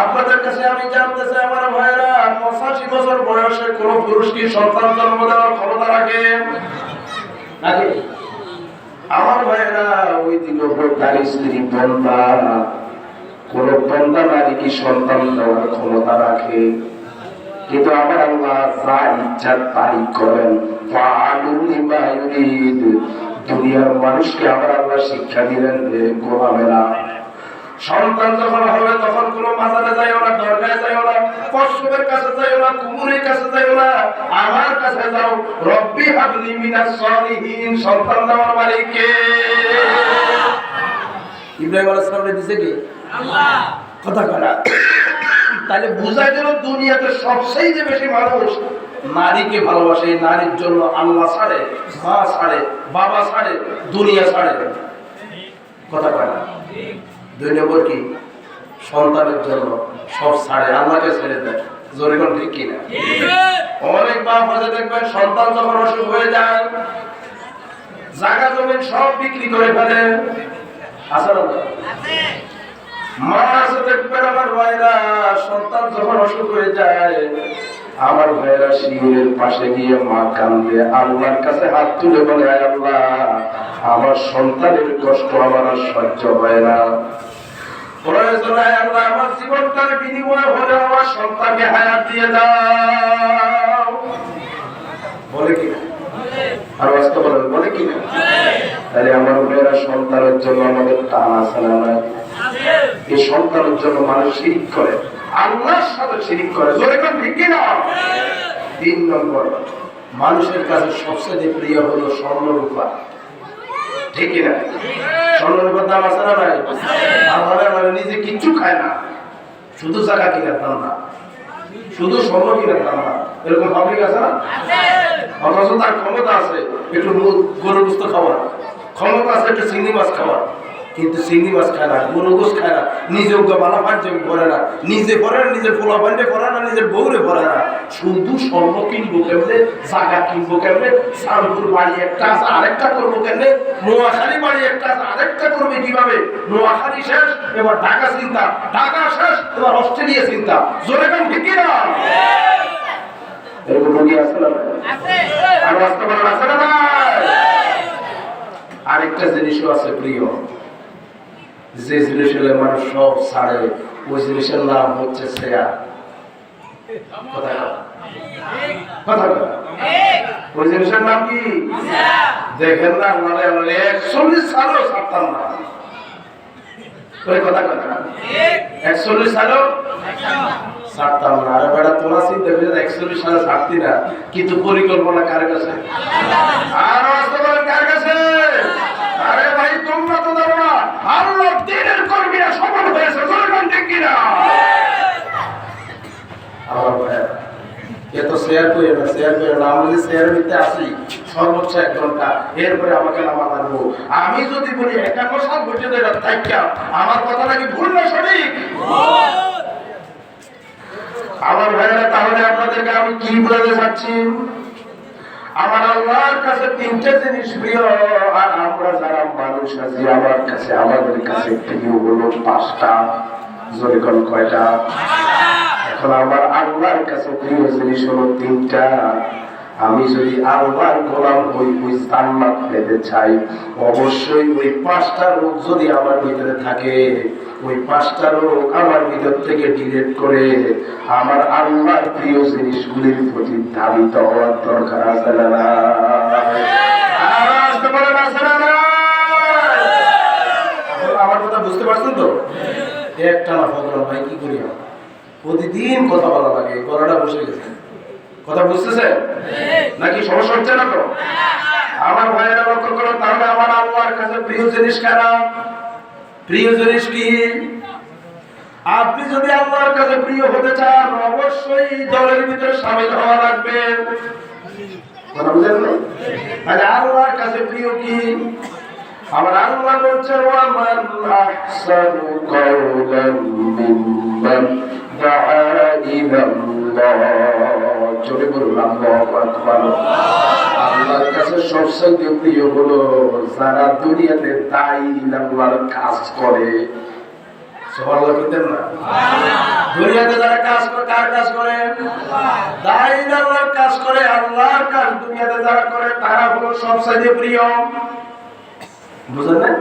আপনাদের কাছে আমি জানতে চাই আমার ভাইরা, 85 বছর বয়সে কোন পুরুষ কি সন্তান জন্ম দেওয়ার ক্ষমতা রাখে নাকি? আমার ভাইরা ওই দিকে তার স্ত্রী বন্দা, কোন বন্দা নারী কি সন্তান দেওয়ার ক্ষমতা রাখে? কিন্তু আমার আল্লাহ যা ইচ্ছা তাই করেন। দুনিয়ার মানুষকে আমার আল্লাহ শিক্ষা দিলেন যে গোলামেরা, সন্তান যখন হবে তখন কোনো মাজারে যাইও না, দরগায় যাইও না, কচ্ছপের কাছে যাইও না, কুকুরের কাছে যাইও না, আমার কাছে যাও। রব্বি হাবলি মিনাস সালিহিন। সন্তান দেওয়ার মালিক কে? ইব্রাহিম আলাইহিস সালাম দিছে কি? আল্লাহ। কথা করা তাহলে বুঝাই গেল দুনিয়াতে সবচেয়ে বেশি মানুষ নারীকে ভালোবাসে। নারীর জন্য আল্লাহ ছাড়ে, মা ছাড়ে, বাবা ছাড়ে, দুনিয়া ছাড়ে। কথা কয় না? 2 নম্বর কি? সন্তানের জন্য সব ছাড়ে, আল্লাহকে ছেড়ে দেয়। জোরে কোন ঠিক কিনা? অনেক বাপ আছে দেখবেন সন্তান যখন অসুখ হয়ে যায় জায়গা জমিন সব বিক্রি করে ফেলে। আছে না? মা আছে দেখবেন আমার ভাইরা, সন্তান যখন অসুখ হয়ে যায় আমার ভাইরা শিবিরের পাশে গিয়ে মা কান্দে, আল্লাহর কাছে হাত তুলে বলে, আয় আল্লাহ, আমার সন্তানের কষ্ট আমার আর সহ্য হয় না। আল্লাহ আমার জীবনটার বিনিময় হলে আমার সন্তানকে হায়াত দিয়ে দাও। বলে কি? আর বাস্তব বলেন, বলে কি? তাহলে আমার ভাইরা সন্তানের জন্য আমাদের টান আছে না? এই সন্তানের জন্য মানুষ শিরিক করে, আল্লাহর সাথে শিরিক করে। জোরে কোন ঠিক কিনা? 3 নম্বর, মানুষের কাছে সবচেয়ে প্রিয় হলো স্বর্ণরূপা। ঠিক কিনা? স্বর্ণরূপার দাম আছে না ভাই? আর নিজে কিচ্ছু খায় না, শুধু জায়গা কিনার দাম না, শুধু স্বর্ণ কিনার দাম না। এরকম পাবলিক আছে না? অথচ তার ক্ষমতা আছে একটু গরুর গোশত খাওয়ার, ক্ষমতা আছে একটু চিংড়ি মাছ খাওয়ার, কিন্তু চিংড়ি মাছ খায় না, গরু গোশত খায় না, নিজে বালা পাঞ্জাবি পরে না, নিজে পরে না, নিজের পোলা পান্ডে পরে না, নিজের বউরে পরে না। শুধু স্বর্ণ কিনবো কেমনে, জায়গা কিনবো কেমনে, শামপুর বাড়ি একটা আছে আরেকটা করবো কেমনে, নোয়াখালী বাড়ি একটা আছে আরেকটা করবে কিভাবে, নোয়াখালী শেষ এবার ঢাকা চিন্তা, ঢাকা শেষ এবার অস্ট্রেলিয়া চিন্তা। জোরে কাম ঠিক কিনা? এরকম রোগী আছে না? আর বাস্তবতা আছে না? আরেকটা জিনিসও আছে প্রিয়, যে জিনিসের মানুষ সব ছাড়ে, ওই জিনিসের নাম হচ্ছে শেয়ার। ওই জিনিসের নাম কি? দেখেন না, 41 সালও ছাড়তাম না। কথা কথা 41 সালও ছাড়তাম না। আরে বেটা, তোমরা চিন্তা করে 41 সালে ছাড়তি না, কিন্তু পরিকল্পনা কার কাছে? আর বাস্তবায়ন কার কাছে? আরে ভাই, তোমরা তো জানো না আল্লাহর দ্বীনের কর্মীরা সফল হয়েছে। জনগণ ঠিক কিনা? আমার ভাই এত শেয়ার করে না, শেয়ার করে না। আমি যদি শেয়ারের ভিতরে আসি সর্বোচ্চ 1 ঘন্টা, এরপরে আমাকে নামা লাগবো। আমি যদি বলি 51 সাল পর্যন্ত এটা থাইকা, আমার কথা নাকি ভুল না সঠিক? আমার ভাইরা, তাহলে আপনাদেরকে আমি কি বলতে চাচ্ছি, আমার আল্লাহর কাছে তিনটে জিনিস প্রিয়, আর আমরা যারা মানুষ আছি আমার কাছে আমাদের কাছে প্রিয় হলো পাঁচটা। জোরে কোন কয়টা? এখন আমার আল্লাহর কাছে প্রিয় জিনিস হলো তিনটা। আমি যদি আল্লাহর গোলাম হই, ওই জান্নাত পেতে চাই, অবশ্যই ওই পাঁচটা রোগ যদি আমার ভিতরে থাকে, ওই পাঁচটা রোগ আমার ভিতর থেকে ডিলিট করে আমার আল্লাহর প্রিয় জিনিসগুলির প্রতি ধাবিত হওয়ার দরকার আছে না? আমার কথা বুঝতে পারছেন তো? একটা না ফজল ভাই, কি করি প্রতিদিন কথা বলা লাগে, গলাটা বসে গেছে। কথা বুঝতেছেন নাকি? সমস্যা হচ্ছে না তো? আমার ভাইয়েরা লক্ষ্য করো, তাহলে আমার আল্লাহর কাছে প্রিয় জিনিস কারা? প্রিয় জিনিস কি? আপনি যদি আল্লাহর কাছে প্রিয় হতে চান, অবশ্যই দলের ভিতরে শামিল হওয়া লাগবে। কথা বুঝেন না? তাহলে আল্লাহর কাছে প্রিয় কি? আমার আল্লাহ বলছেন, ওয়া মান আহসানু কাওলান মিম্মান দাআ ইলাল্লাহ। জোরে বলুন আল্লাহু আকবার। আল্লাহর কাছে সবচেয়ে প্রিয় হলো যারা দুনিয়াতে দাঈ ইলাল্লাহর কাজ করে। সুবহানাল্লাহ বলতেন না? দুনিয়াতে যারা কাজ করে, কার কাজ করে? দাঈ ইলাল্লাহর কাজ করে। আল্লাহর কাজ দুনিয়াতে যারা করে তারা হলো সবচেয়ে প্রিয়। বুঝলেন না?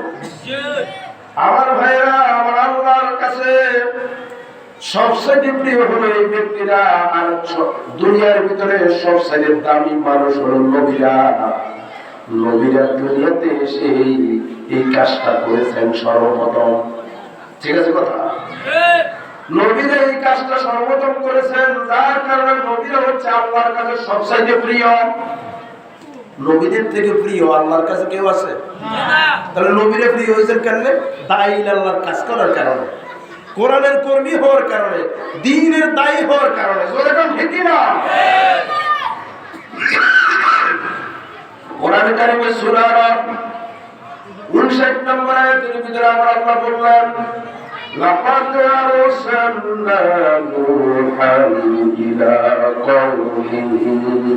আমার ভাইরা, আমার আল্লাহর কাছে সবচেয়ে প্রিয় হলো এই ব্যক্তিরা। আর দুনিয়ার ভিতরে সবচেয়ে দামি মানুষ হলো নবীরা। নবীরা দুনিয়াতে এসে এই কাজটা করেছেন সর্বপ্রথম। ঠিক আছে কথা? নবীরা এই কাজটা সর্বপ্রথম করেছেন, যার কারণে নবীরা হচ্ছে আল্লাহর কাছে সবচেয়ে প্রিয়। নবীদের থেকে প্রিয় আল্লাহর কাছে কেউ আছে? তাহলে নবীরা প্রিয় হয়েছেন কেন? দাঈ আল্লাহর কাজ করার কারণে, কোরআনের কর্মী হওয়ার কারণে, দ্বীনের দায়ী হওয়ার কারণে। ঠিক না? কোরআনে কারিমে সূরা 59 নম্বর আয়াতের ভিতরে আমার আল্লাহ বললেন, লাকাদ আরসালনা নূহান ইলা কওমিহি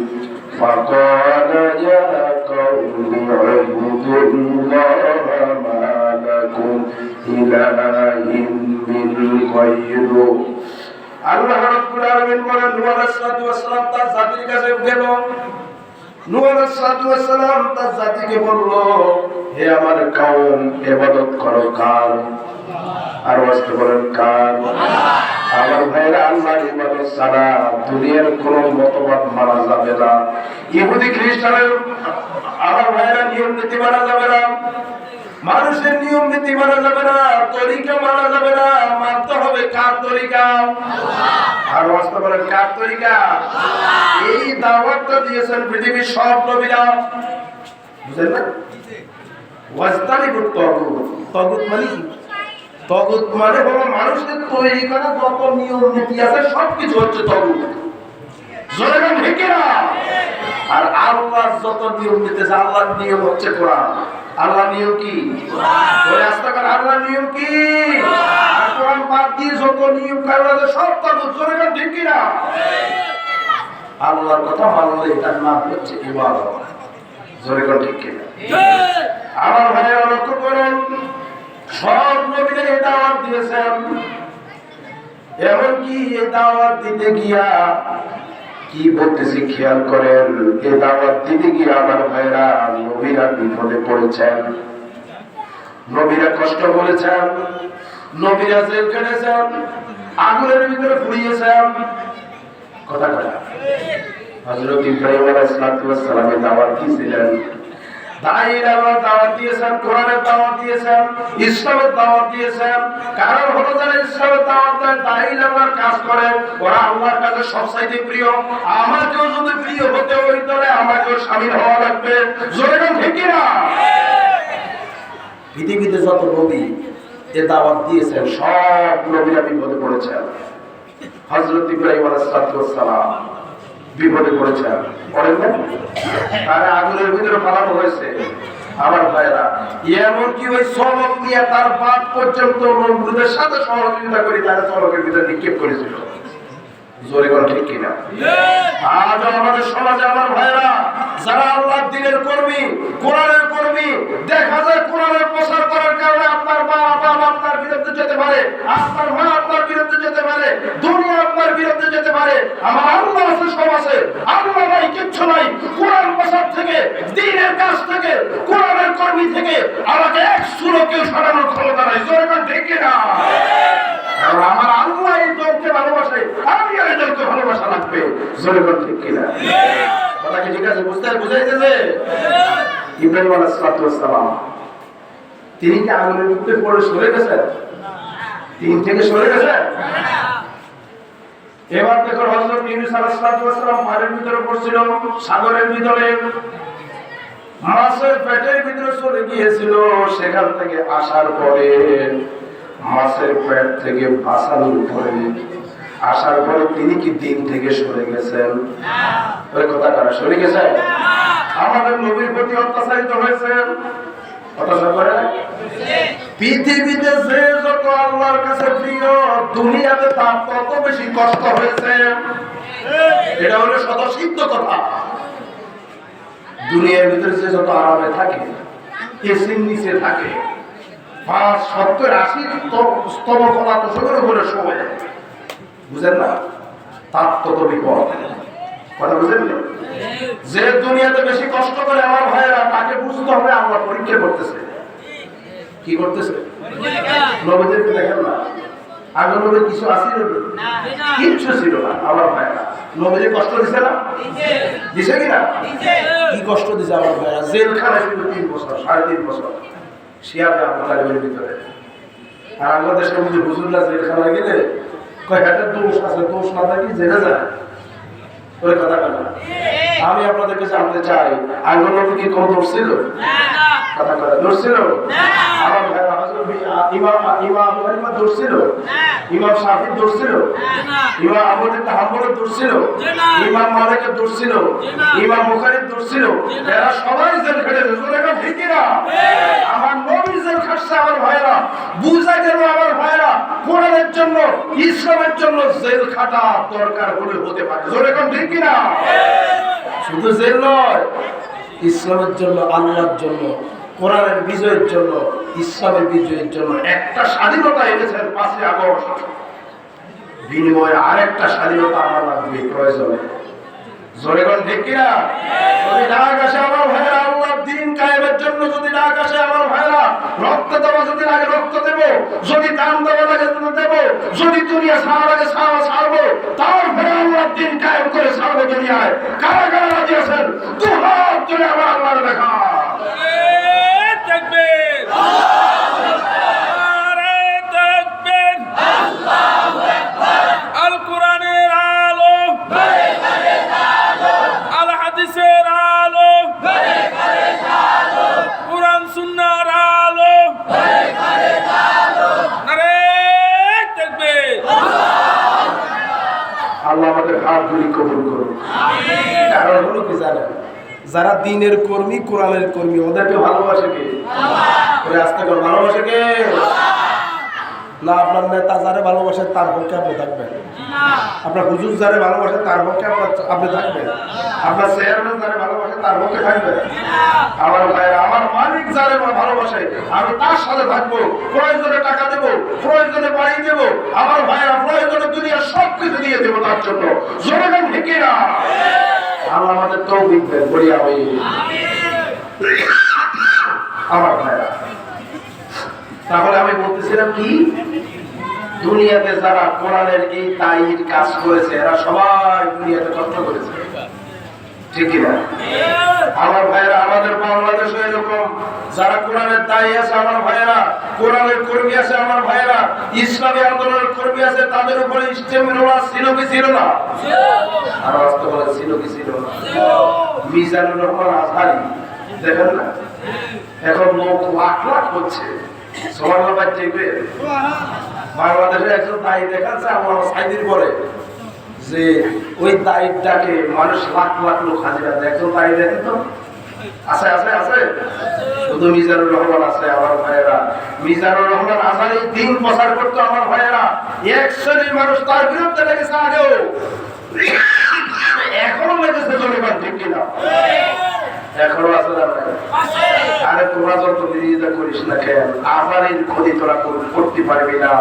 فقال يا قوم اعبدوا الله ما لكم إله غيره। আল্লাহ রাব্বুল আলামিন বলেন, নূহ আলাইহিস সালাতু ওয়াস সালাম তার জাতির কাছে গেল। নূহ আলাইহিস সালাতু ওয়াস সালাম তার জাতিকে বলল, হে আমার কওম, ইবাদত করো কার? আর ওয়াস্তে বলেন কার? আমার ভাইরা, আল্লাহর ইবাদত ছাড়া দুনিয়ার কোন মতবাদ মানা যাবে না। ইহুদি খ্রিস্টানের আমার ভাইরা নিয়ম নীতি মানা যাবে না, মানুষের নিয়ম নীতি মানা যাবে না, তরিকা মানা যাবে না। মানতে হবে কার তরিকা? আর ওয়াস্তে বলেন কার তরিকা? এই দাওয়াতটা দিয়েছেন পৃথিবীর সব নবীরা। বুঝলেন না? ওয়াজতানিবুত তাগুত। তাগুত মানে কি? তাগুত মানে হলো মানুষের তৈরি করা যত নিয়ম নীতি আছে সবকিছু হচ্ছে তাগুত। জোরে বলেন ঠিক না? আর আল্লাহর যত নিয়ম নীতি আছে, আল্লাহর নিয়ম হচ্ছে কোরআন। আল্লাহর নিয়ম কি? কোরআন। ওই আস্তাকার আল্লাহর নিয়ম কি? আর কোরআন বাদ দিয়ে যত নিয়ম কানুন আছে সব তাগুত। জোরে বলেন ঠিক না? আল্লাহর কথা মানলে এটার নাম হচ্ছে ইবাদত। জোরে বলেন ঠিক না? আমার ভাইরা লক্ষ্য করুন, সব নবীরা এই দাওয়াত দিয়েছেন। এমনকি এই দাওয়াত দিতে গিয়া কি বলতেছি খেয়াল করেন, এই দাওয়াত দিতে গিয়ে আমার ভাইরা নবীরা বিপদে পড়েছেন, নবীরা কষ্ট করেছেন, নবীরা জেল কেটেছেন, আগুনের ভিতরে পুড়িয়েছেন। কথা কথা হযরত ইব্রাহিম আলাইহিস সালামের দাওয়াত দিয়েছিলেন, দায়ীরা দাওয়াত দিয়েছেন, কোরআনের দাওয়াত দিয়েছেন, ইসলামের দাওয়াত দিয়েছেন। কারণ হলো যারা ইসলামের দাওয়াত দেন, দায়ীরা কাজ করেন, ওরা আল্লাহর কাছে সবচাইতে প্রিয়। আমাকেও যদি প্রিয় হতে হয় তাহলে আমাকেও শামিল হওয়া লাগবে। জোরে বলেন ঠিক না? পৃথিবীতে যত নবী এ দাওয়াত দিয়েছেন, সব নবীরা বিপদে পড়েছেন। হযরত ইব্রাহিম আলাইহিস সালাম বিপদে পড়েছেন, পড়েন না? তার আগুনের ভিতরে ফালানো হয়েছে। আমার ভাইরা, এমনকি ওই সবক নিয়ে তার বাপ পর্যন্ত নমরুদের সাথে সহযোগিতা করে তারা সবকের ভিতরে নিক্ষেপ করেছিল। জোরে কোন ঠিক কিনা? আজ আমাদের সমাজে আমার ভাইরা যারা আল্লাহর দ্বীনের কর্মী, কোরআনের কর্মী, দেখা যায় কোরআনের প্রচার করার কারণে আপনার মা বাবা আপনার বিরুদ্ধে যেতে পারে, আপনার মা আপনার বিরুদ্ধে যেতে পারে, দুনিয়া আপনার বিরুদ্ধে যেতে পারে। আমার আল্লাহ আছে, সব আছে, আল্লাহ নাই কিচ্ছু নাই। কোরআন প্রচার থেকে, দ্বীনের কাছ থেকে, কোরআনের কর্মী থেকে আমাকে এক সুরও কেউ সরানোর ক্ষমতা নাই। জোরে কোন ঠিক কিনা? কারণ আমার আল্লাহ এই দলকে ভালোবাসে, আমি এই দলকে ভালোবাসা লাগবে। জোরে কোন ঠিক কিনা? কথা কি ঠিক আছে? বুঝাইতেছে? ইব্রাহিম আলাইহিস সালাম তিনি কি আগুনের মধ্যে পড়ে সরে গেছেন? তিন থেকে সরে গেছেন? এবার দেখো হযরত ইউনূস আলাইহিস সালাম পানির ভিতরে পড়ছিল, সাগরের ভিতরে মাছের পেটের ভিতরে চলে গিয়েছিল। সেখান থেকে আসার পরে মাছের পেট থেকে বাঁচানোর উপরে আসার পরে তিনি কি দিন থেকে সরে গেছেন? ওই কথা কারা সরে গেছে? আমাদের নবীর প্রতি অত্যাচারিত হয়েছে, অত্যাচার করে পৃথিবীতে যে যত আল্লাহর কাছে প্রিয়, দুনিয়াতে তার তত বেশি কষ্ট হয়েছে। এটা হলো স্বতঃসিদ্ধ কথা। দুনিয়ার ভিতরে যে যত আরামে থাকে, এসির নিচে থাকে, ৫, ৭০, ৮০ স্তবকলা তোষকের উপরে শোয়, বুঝেন না? তার তত বিপদ। কথা বুঝেন না? যে দুনিয়াতে বেশি কষ্ট করে আমার ভাইয়েরা, তাকে বুঝতে হবে আল্লাহ পরীক্ষা করতেছে। কি করতেছে? নবীদেরকে দেখেন না, আগে নবীর কিছু আসিল না, কিচ্ছু ছিল না। আমার ভাইয়েরা নবীদের কষ্ট দিছে না? দিছে কিনা? কি কষ্ট দিছে আমার ভাইয়েরা? জেলখানায় ছিল ৩ বছর, ৩.৫ বছর শিয়াবে আবু তালেবের ভিতরে। আর আমাদের দেশের মধ্যে হুজুররা জেলখানায় গেলে কয় হাতে দোষ আছে, দোষ না থাকি জেলে যায়। ওই কথা বলে আমি আপনাদেরকে জানতে চাই, আগে নবী কি কোনো দোষ ছিল? কথা বলে দোষ ছিল? আমার ভাইরা হযরত ইমাম আবু হানিফা দোষ ছিল? ইমাম শাফিঈ দোষ ছিল? ইমাম আবু হানিফার দোষ ছিল? ইমাম মালিকের দোষ ছিল? ইমাম বুখারীর দোষ ছিল? এরা সবাই জেল খেটেছে। জোরে কথা ঠিক কিনা? আমার নবী জেল খাটছে। আমার ভাইরা বুঝা গেল আমার ভাইরা, কোরআনের জন্য, ইসলামের জন্য জেল খাটা দরকার হলে হতে পারে। জোরে কথা ঠিক কিনা? শুধু জেল নয়, ইসলামের জন্য, আল্লাহর জন্য, কোরআনের বিজয়ের জন্য, ইসলামের বিজয়ের জন্য একটা স্বাধীনতা এনেছেন ৫ই আগস্ট, বিনিময়ে আরেকটা স্বাধীনতা আমার লাগবে প্রয়োজনে। জোরে কোন ঠিক কিনা? যদি ডাক আসে আমার ভাইরা আল্লাহর দ্বীন কায়েমের জন্য, যদি ডাক আসে আমার ভাইরা, রক্ত দেওয়া যদি লাগে রক্ত দেব, যদি দান দেওয়া লাগে দেব, যদি দুনিয়া ছাড়া লাগে ছাড়বো, তারপরে আল্লাহর দ্বীন কায়েম করে ছাড়বো দুনিয়ায়। কারা কারা রাজি আছেন? দুহাত তুলে আমার আল্লাহর দেখা। তাকবীর, নারে তাকবীর, আল্লাহু আকবার। আল কোরআনের আলো, ঘরে ঘরে আলো, আল হাদিসের আলো, ঘরে ঘরে আলো, কোরআন সুন্নাহর আলো, ঘরে ঘরে আলো। নারে তাকবীর। আল্লাহ আমাদের হাতগুলি কবুল করুন, আমিন। কারণ হলো কি জানেন, যারা দ্বীনের কর্মী, কোরআনের কর্মী, ওদেরকে ভালোবাসে কে? আল্লাহ। আস্তে করে ভালোবাসে কে? না আপনার নেতা যারে ভালোবাসে তার পক্ষে আপনি থাকবেন, আপনার হুজুর যারে ভালোবাসে তার পক্ষে আপনি থাকবেন, আপনার চেয়ারম্যান যারে ভালোবাসে তার পক্ষে থাকবেন। আমার ভাইরা, আমার মালিক যারে ভালোবাসে আমি তার সাথে থাকবো। প্রয়োজনে টাকা দেবো, প্রয়োজনে বাড়ি দেবো, আমার ভাইরা প্রয়োজনে দুনিয়ার সবকিছু দিয়ে দেবো তার জন্য। জোরে গান ঠিক না? আল্লাহ আমাদের তৌফিক দেন, বলি আমি। আমার ভাইরা, তাহলে আমি বলতেছিলাম কি, দুনিয়াতে যারা কোরআনের এই দায়ীর কাজ করেছে এরা সবাই দুনিয়াতে কষ্ট করেছে, ঠিক কিনা? আমার ভাইয়েরা, আমাদের বাংলাদেশে এরকম যারা কোরআনের দায়ী আছে আমার ভাইয়েরা, কোরআনের কর্মী আছে আমার ভাইয়েরা, ইসলামী আন্দোলনের কর্মী আছে, তাদের উপরে ইস্তেমিরুল্লাহ ছিল কি ছিল না? আর বাস্তব বলে ছিল কি ছিল না? মিজানুর রহমান আজহারি দেখেন না, এখন লোক লাখ লাখ হচ্ছে। বাংলাদেশে একজন দায়ী দেখাচ্ছে আমার সাইদির পরে যে ওই দায়ীটাকে মানুষ লাখ লাখ লোক হাজিরা দেয়। একজন দায়ী দেখেন তো? আছে আছে আছে, শুধু মিজানুর রহমান আছে আমার ভাইয়েরা, মিজানুর রহমান আজারি দিন প্রচার করতো আমার ভাইয়েরা, এক শ্রেণীর মানুষ তার বিরুদ্ধে লেগেছে আগেও, এখনো লেগেছে, জনগণ ঠিক কিনা? এখনো আছে না? আরে তোরা যত বিরোধিতা করিস না কেন, আজারির ক্ষতি তোরা করতে পারবি না।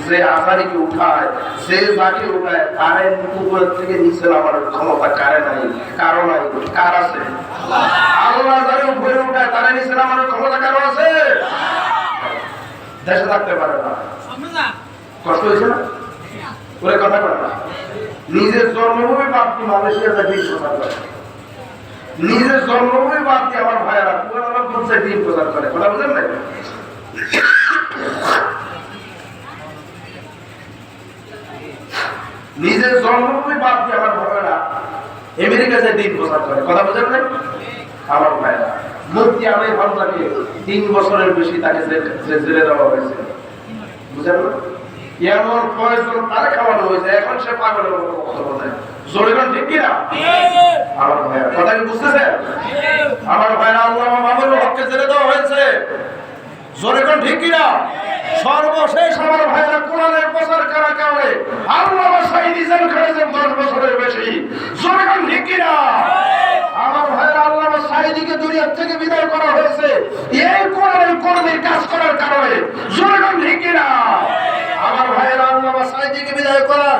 যে আজারিকে উঠায়, যে যাকে উঠায়, তারে উপরের থেকে নিচে নামার ক্ষমতা কারে নাই, কারো নাই। কার আছে? আল্লাহ যারে উপরে উঠায় তারে নিচে নামার ক্ষমতা কারো আছে? দেশে থাকতে পারে না। কষ্ট হয়েছে না? ওরে কথা বলে না। নিজের জন্মভূমি বাদ দিয়ে মালয়েশিয়াতে দিন প্রচার করে, নিজের জন্মভূমি বাদ দিয়ে আমার ভাইয়েরা পুরো দিন প্রচার করে। কথা বুঝেন না? নিজের জন্মভূমি বাদ দিয়ে আমার ভাইয়েরা আমেরিকাতে দিন প্রচার করে। কথা বুঝেন না? আমার ভাইয়েরা মুফতি আমির হামজাকে 3 বছরের বেশি তাকে জেলে দেওয়া হয়েছে। বুঝেন না? এমন কয়েকজন তারে খাওয়ানো হয়েছে, এখন সে পাগলের মতো কথা বলে। জোরেগণ ঠিক কিনা? আমার ভাইয়েরা কথা কি বুঝতেছেন? আমার ভাইয়েরা আল্লামা মামুনুল হককে জেলে দেওয়া হয়েছে। জোরেগণ ঠিক কিনা? সর্বশেষ আমার ভাইয়েরা কোরআনের প্রচার করার কারণে আল্লামা সাঈদী জেল খেটেছেন 10 বছরের বেশি। জোরেগণ ঠিক কিনা? আমার ভাইয়েরা আল্লামা সাঈদীকে দুনিয়া থেকে বিদায় করা হয়েছে এই কোরআনের কর্মীর কাজ করার কারণে। জোরেগণ ঠিক কিনা? আমার ভাইয়েরা আল্লামা সাঈদীকে বিদায় করার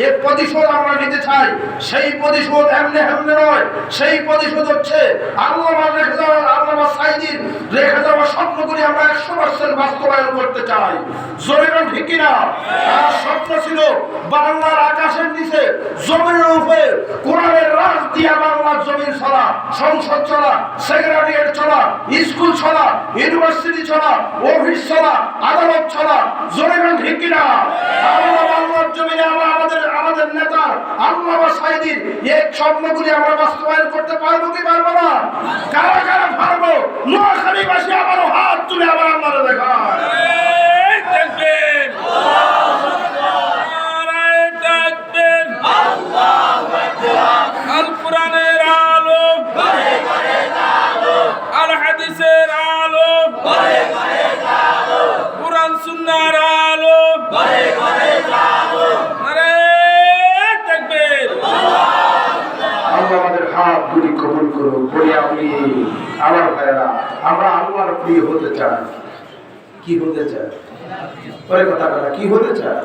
এর প্রতিশোধ আমরা নিতে চাই। সেই প্রতিশোধ এমনি নয়, সেই প্রতিশোধ হচ্ছে আল্লামা সাঈদীর রেখে যাওয়া স্বপ্নগুলি আমরা 100% বাস্তবায়ন করতে চাই। জোরেগণ ঠিক কিনা? তার স্বপ্ন ছিল বাংলার আকাশের নিচে জমিনের উপরে কোরআনের রাজ দিয়া বাংলার জমিন চলা, সংসদ চলা, সেক্রেটারিয়েট চলা, স্কুল চলা, ইউনিভার্সিটি চলা, অফিস চলা, আদালত চলা। জোরেগণ ঠিক কিনা? আমরা বাংলার জমিনে আমাদের নেতা আল্লামা সাঈদীর এই স্বপ্নগুলি আমরা বাস্তবায়ন করতে পারবো কি পারবো না? কারা কারা পারবো? নোয়াখালীবাসী আবারও হাত তুলে আবার আল্লাহরে দেখায়। আল কোরআনের আলো, আল হাদিসের আলো, কোরআন সুন্নাহর আলো, আরে তাকবীর। আল্লাহ আমাদের হাতগুলি কবুল করুন। বলি আমি আমার ভাইয়েরা, আমরা আল্লাহর প্রিয় হতে চাই। কি হতে চাই? পরে কথা বলা, কি হতে চাই?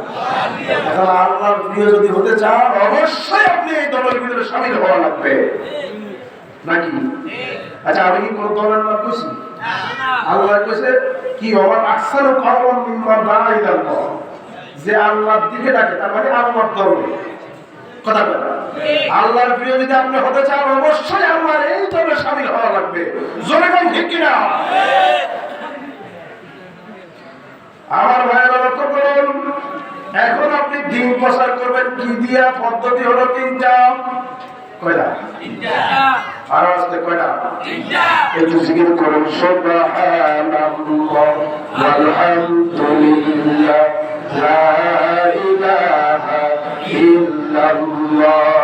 এখন আল্লাহর প্রিয় যদি হতে চান, অবশ্যই আপনি এই দলের ভিতরে শামিল হওয়া লাগবে নাকি? আচ্ছা, আমি কি কোন দলের নাম কইছি? আল্লাহ কইছে কি আমার আকসারু কওমান মিম্মা দাআ ইলাল্লাহ, যে আল্লাহর দিকে ডাকে, তার মানে আল্লাহর দল। কথা বলা, আল্লাহর প্রিয় যদি আপনি হতে চান, অবশ্যই আল্লাহর এই দলে শামিল হওয়া লাগবে। জোরে কোন ঠিক কিনা? আমার ভাইয়েরা লক্ষ্য করুন, এখন আপনি দিন প্রচার করবেন কি দিয়া? পদ্ধতি হলো 3টা। কয়টা? আর আস্তে কয়টা? একটু জিকির করুন। সুবহানাল্লাহ ওয়ালহামদুলিল্লাহ লা ইলাহা ইল্লাল্লাহ।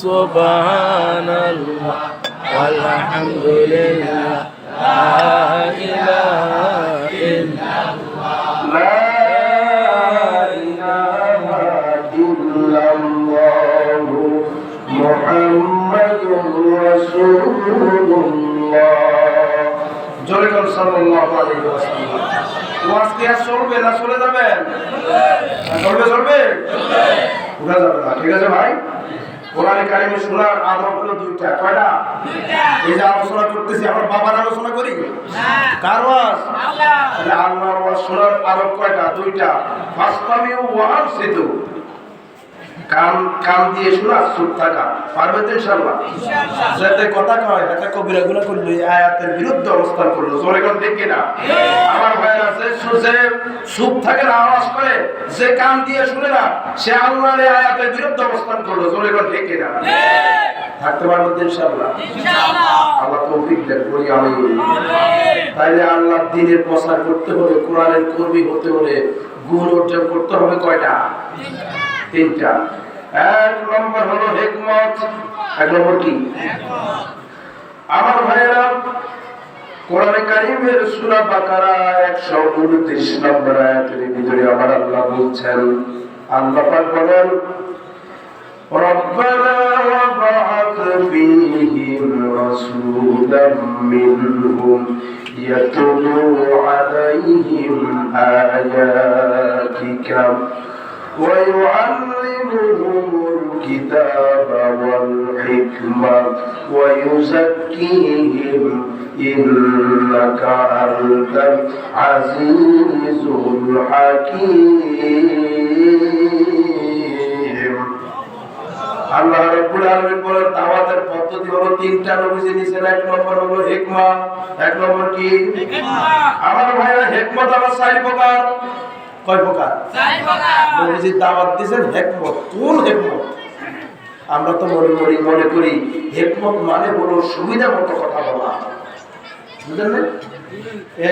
সুবহানাল্লাহ ওয়ালহামদুলিল্লাহ লা ইলাহা ইল্লাল্লাহ, লা ইলাহা ইল্লাল্লাহ মুহাম্মাদুর রাসূলুল্লাহ। জোরে বল সাল্লাল্লাহু আলাইহি ওয়াসাল্লাম। ওয়াজ কি আর চলবে না চলে যাবেন? চলবে চলবে উঠা যাবে না। ঠিক আছে ভাই? কোরআনে কারিমে শোনার আদব হলো 2টা। কয়টা? এই যে আলোচনা করতেছি, আমার বাবার আলোচনা করি কার ওয়াজ? তাহলে আল্লাহর ওয়াজ শোনার আদব কয়টা? 2টা। ফাসতামিউ ওয়া আনসিতু, কান দিয়ে শোনা, চুপ থাকা। পারবেন তো ইনশাআল্লাহ? যাতে কথা কয় হাতে কবিরা গুনাহ করলো, এই আয়াতের বিরুদ্ধে অবস্থান করলো। জোরে কোন ঠিক কিনা? আমার ভাইরা আছে যে চুপ থাকে না, আওয়াজ করে, যে কান দিয়ে শুনে না, সে আল্লাহর এই আয়াতের বিরুদ্ধে অবস্থান করলো। জোরে কোন ঠিক কিনা? থাকতে পারবেন তো ইনশাআল্লাহ? আল্লাহ তৌফিক দেন। বলি আমিন। তাইলে আল্লাহর দ্বীনের প্রচার করতে হলে, কোরআনের কর্মী হতে হলে গুণ অর্জন করতে হবে কয়টা? তিনটা। এক নম্বর হলো হিকমত। এক নম্বর কি? আমার ভাইয়েরা, কোরআনে কারীমের সূরা বাকারা 129 নম্বর আয়াতের ভিতরে আমার আল্লাহ বলছেন, আল্লাহ পাক বলেন, ربنا وابعث فيهم رسولا منهم يتلو عليهم آياتك ويعلمهم الكتاب والحكمة ويزكيهم إنك أنت العزيز الحكيم। আল্লাহ রাব্বুল আলামিন বলেন দাওয়াতের পদ্ধতি হলো তিনটা, নবীজি নিছেন। এক নম্বর হলো হিকমত। এক নম্বর কি? হিকমত। আমার ভাইরা, হিকমত আবার 4 প্রকার। কয় প্রকার? 4 প্রকার। নবীজি দাওয়াত দিবেন হিকমত। কোন হিকমত? আমরা তো মনে করি হিকমত মানে হলো সুবিধা মতো কথা বলা, বুঝলেন না?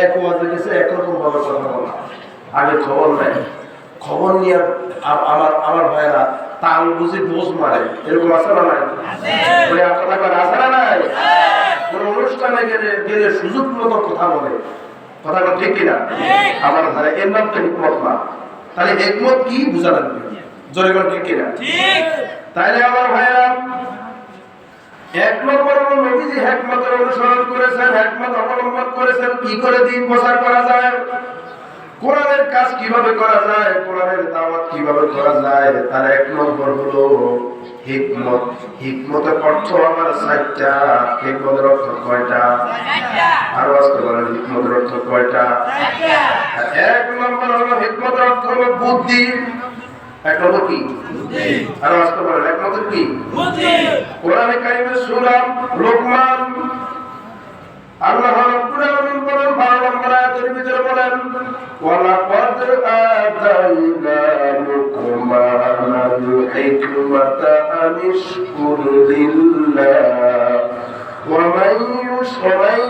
এক ওয়াজে গেছে একরকম ভাবে কথা বলা, আগে খবর নাই, খবর নিয়ে আমার ভাইরা তাল বুঝে দোষ মারে, এরকম আছে না নাই? কথা বলে আছে না নাই? কোন অনুষ্ঠানে গেলে সুযোগ মতো কথা বলে, কথা ঠিক কিনা? আমার ভাইরা, এর নাম তো হিকমত না। তাহলে হিকমত কি বুঝা লাগবে, জোরে করে ঠিক কিনা? তাইলে আমার ভাইরা, এক নম্বর নবীজি হিকমতের অনুসরণ করেছেন, হিকমত অবলম্বন করেছেন কি করে দিন প্রচার করা যায়, কোরআনের কাজ কিভাবে করা যায়, কোরআনের দাওয়াত কিভাবে করা যায়। তার এক নম্বর হলো হিকমত। হিকমতের অর্থ আমার 4টা। হিকমতের অর্থ কয়টা? আরো আসতে বলেন, হিকমতের অর্থ কয়টা? এক নম্বর হলো হিকমতের অর্থ হলো বুদ্ধি। এক নম্বর কি? বুদ্ধি। আরো আসতে বলেন, এক নম্বর কি? বুদ্ধি। কোরআনে কারীমের সূরা লোকমান আল্লাহ রাব্বুল আলামিন বলেন 12 নম্বর আয়াতের ভিতরে বলেন, ওয়ালাকাদ আতাইনা লুকমানাল হিকমাতা আনিশকুর লিল্লাহ ওয়া মান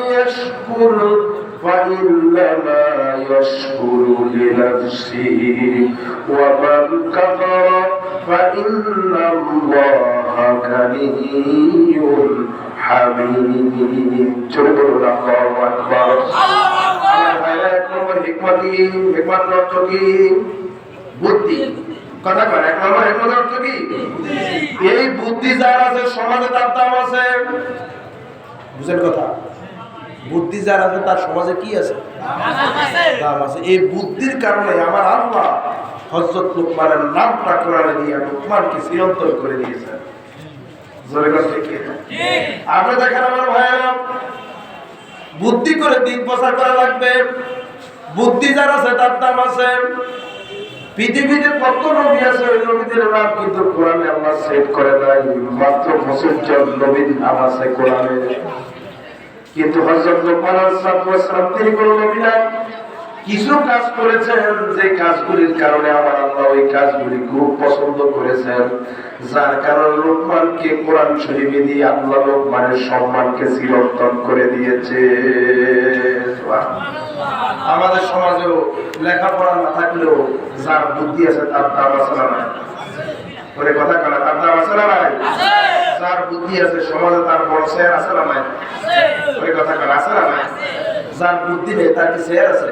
ইয়াশকুর ফাইন্নামা ইয়াশকুরু লিনাফসিহি ওয়া মান কাফারা ফাইন্নাল্লাহা গানিয়্যুন হামিদ। চলে বলুন আল্লাহু আকবার। এক নম্বর হিকমত কি? হিকমতের অর্থ কি? বুদ্ধি। কথা কয়, এক নম্বর হিকমতের অর্থ কি? এই বুদ্ধি যার আছে সমাজে তার দাম আছে, বুঝেন কথা? বুদ্ধি যার আছে তার সমাজে কি আছে? দাম আছে। এই বুদ্ধির কারণে আমার আল্লাহ হযরত লোকমানের নামটা কোরআনে দিয়ে লোকমানকে চিরন্তন করে দিয়েছেন। আপনি দেখেন আমার ভাইয়েরা, বুদ্ধি করে দিন প্রচার করা লাগবে। বুদ্ধি যার আছে তার দাম আছে। পৃথিবীতে কত নবী আছে, ওই নবীদের নাম কিন্তু কোরআনে আল্লাহ সেট করে নাই। মাত্র 25 জন নবীর নাম আছে কোরআনে। কিন্তু হযরত লোকমান আলাইহিস সালাম তিনি কোন নবী না, কিছু কাজ করেছেন যে কাজগুলির কারণে আমার আল্লাহ ওই কাজগুলি খুব পছন্দ করেছেন, যার কারণে লোকমানকে কোরআন শরীফে দিয়ে আল্লাহ লোকমানের সম্মানকে চিরন্তন করে দিয়েছে। আমাদের সমাজেও লেখাপড়া না থাকলেও যার বুদ্ধি আছে তার দাম আছে না নাই? বলে কথা বলে, তার দাম আছে না নাই? যার বুদ্ধি আছে সমাজে তার বড় শেয়ার আছে না নাই? বলে কথা বলে, আছে না নাই? যার বুদ্ধি নেই তার কি শেয়ার আছে?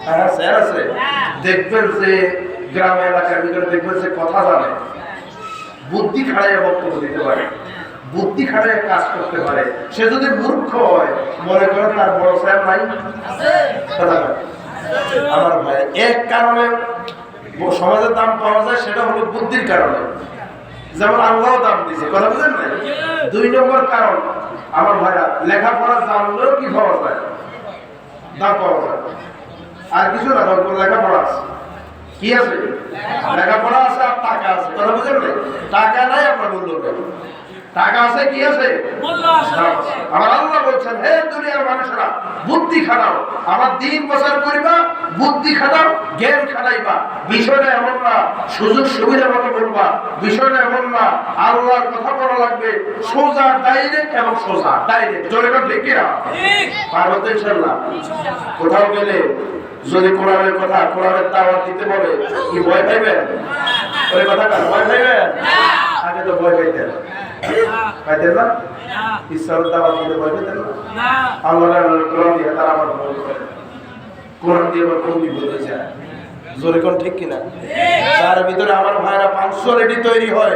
হ্যাঁ, শেয়ার আছে। দেখবেন যে গ্রাম এলাকার ভিতরে দেখবেন যে কথা জানে, বুদ্ধি খাড়াইয়া বক্তব্য দিতে পারে, বুদ্ধি খাড়াইয়া কাজ করতে পারে। সে যদি মূর্খ হয়, মনে করেন তার বড় শেয়ার নাই? আমার ভাই, এক কারণে সমাজের দাম পাওয়া যায়, সেটা হলো বুদ্ধির কারণে। যেমন আল্লাহ দাম দিয়েছে, কথা বুঝেন না? 2 নম্বর কারণ আমার ভাইরা, লেখাপড়া জানলেও কি পাওয়া যায়? দাম পাওয়া যায়। আর কিছু না, লেখাপড়া আছে। কি আছে? লেখাপড়া আছে আর টাকা আছে, কথা বুঝেন না? টাকা নাই আপনার মূল্য নেই, টাকা আছে, কি আছে? আমার আল্লাহ বলছেন, হে দুনিয়ার মানুষেরা, বুদ্ধি খাটাও, আমার দিন প্রচার করিবা, বুদ্ধি খাটাও, জ্ঞান খাটাইবা। বিষয়টা এমন না সুযোগ সুবিধা মতো বলবা, বিষয়টা এমন না আল্লাহর কথা বলা লাগবে, সোজা ডাইরেক্ট এবং সোজা ডাইরেক্ট। জোরে করে ঠিক কিনা? পারবো তো ইনশাআল্লাহ? কোথাও গেলে যদি কোরআনের কথা কোরআনের দাওয়াত দিতে বলে কি ভয় পাইবেন? ওই কথাটা ভয় পাইবেন? আগে তো ভয় পাইতেন না? ইসলামের দাওয়াত দিতে ভয় পেতেন না? আল্লাহ কোরআন দিয়ে তারা আমার ভয় করে, কোরআন দিয়ে আবার কোন বিপদ হয়ে যায়। জোরে কোন ঠিক কিনা? যার ভিতরে আমার ভাইরা পার্সোনালিটি তৈরি হয়,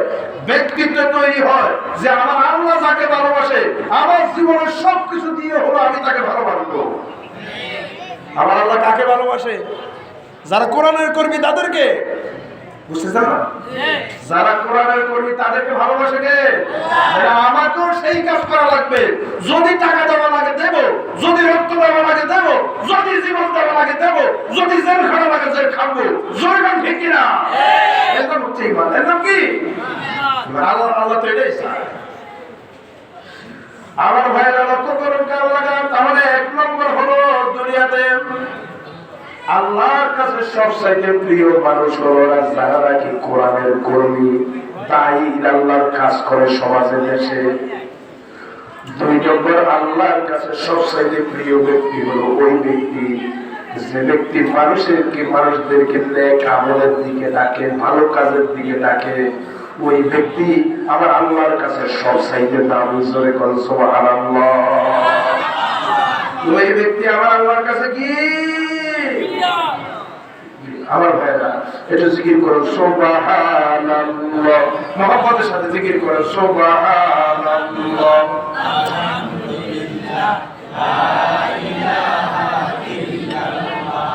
ব্যক্তিত্ব তৈরি হয়, যে আমার আল্লাহ যাকে ভালোবাসে আমার জীবনের সবকিছু দিয়ে হলো আমি তাকে ভালোবাসবো। আমার আল্লাহ কাকে ভালোবাসে? যারা কোরআনের কর্মী তাদেরকে, বুঝতেছেন না? যারা কোরআনের কর্মী তাদেরকে ভালোবাসে কে? আমাকেও সেই কাজ করা লাগবে। যদি টাকা দেওয়া লাগে দেব, যদি রক্ত দেওয়া লাগে দেব, যদি জীবন দেওয়া লাগে দেব, যদি জেল খাওয়া লাগে জেল খাবো। জোরে ঠিক কিনা? এরকম হচ্ছে ইমান। এরকম কি আল্লাহ আল্লাহ তো এটাই চায়। আমার ভাইরা লক্ষ্য করুন কারণ লাগান, তাহলে এক নম্বর হলো দুনিয়াতে আল্লাহর কাছে সবচাইতে প্রিয় মানুষ হলো যারা নাকি কোরআনের কর্মী, তাই আল্লাহর কাজ করে সমাজে দেশে। দুই নম্বর আল্লাহর কাছে সবচাইতে প্রিয় ব্যক্তি হলো ওই ব্যক্তি যে ব্যক্তি মানুষদেরকে নেক আমলের দিকে ডাকে, ভালো কাজের দিকে ডাকে। ওই ব্যক্তি আমার আল্লাহর কাছে সবচাইতে দামি। জোরে কোন সুবহানাল্লাহ। ওই ব্যক্তি আমার আল্লাহর কাছে কি? আমার ভাইরা এটা জিকির করো সুবহানাল্লাহ, মহব্বতের সাথে জিকির করো সুবহানাল্লাহ। আলহামদুলিল্লাহ, লা ইলাহা ইল্লাল্লাহ।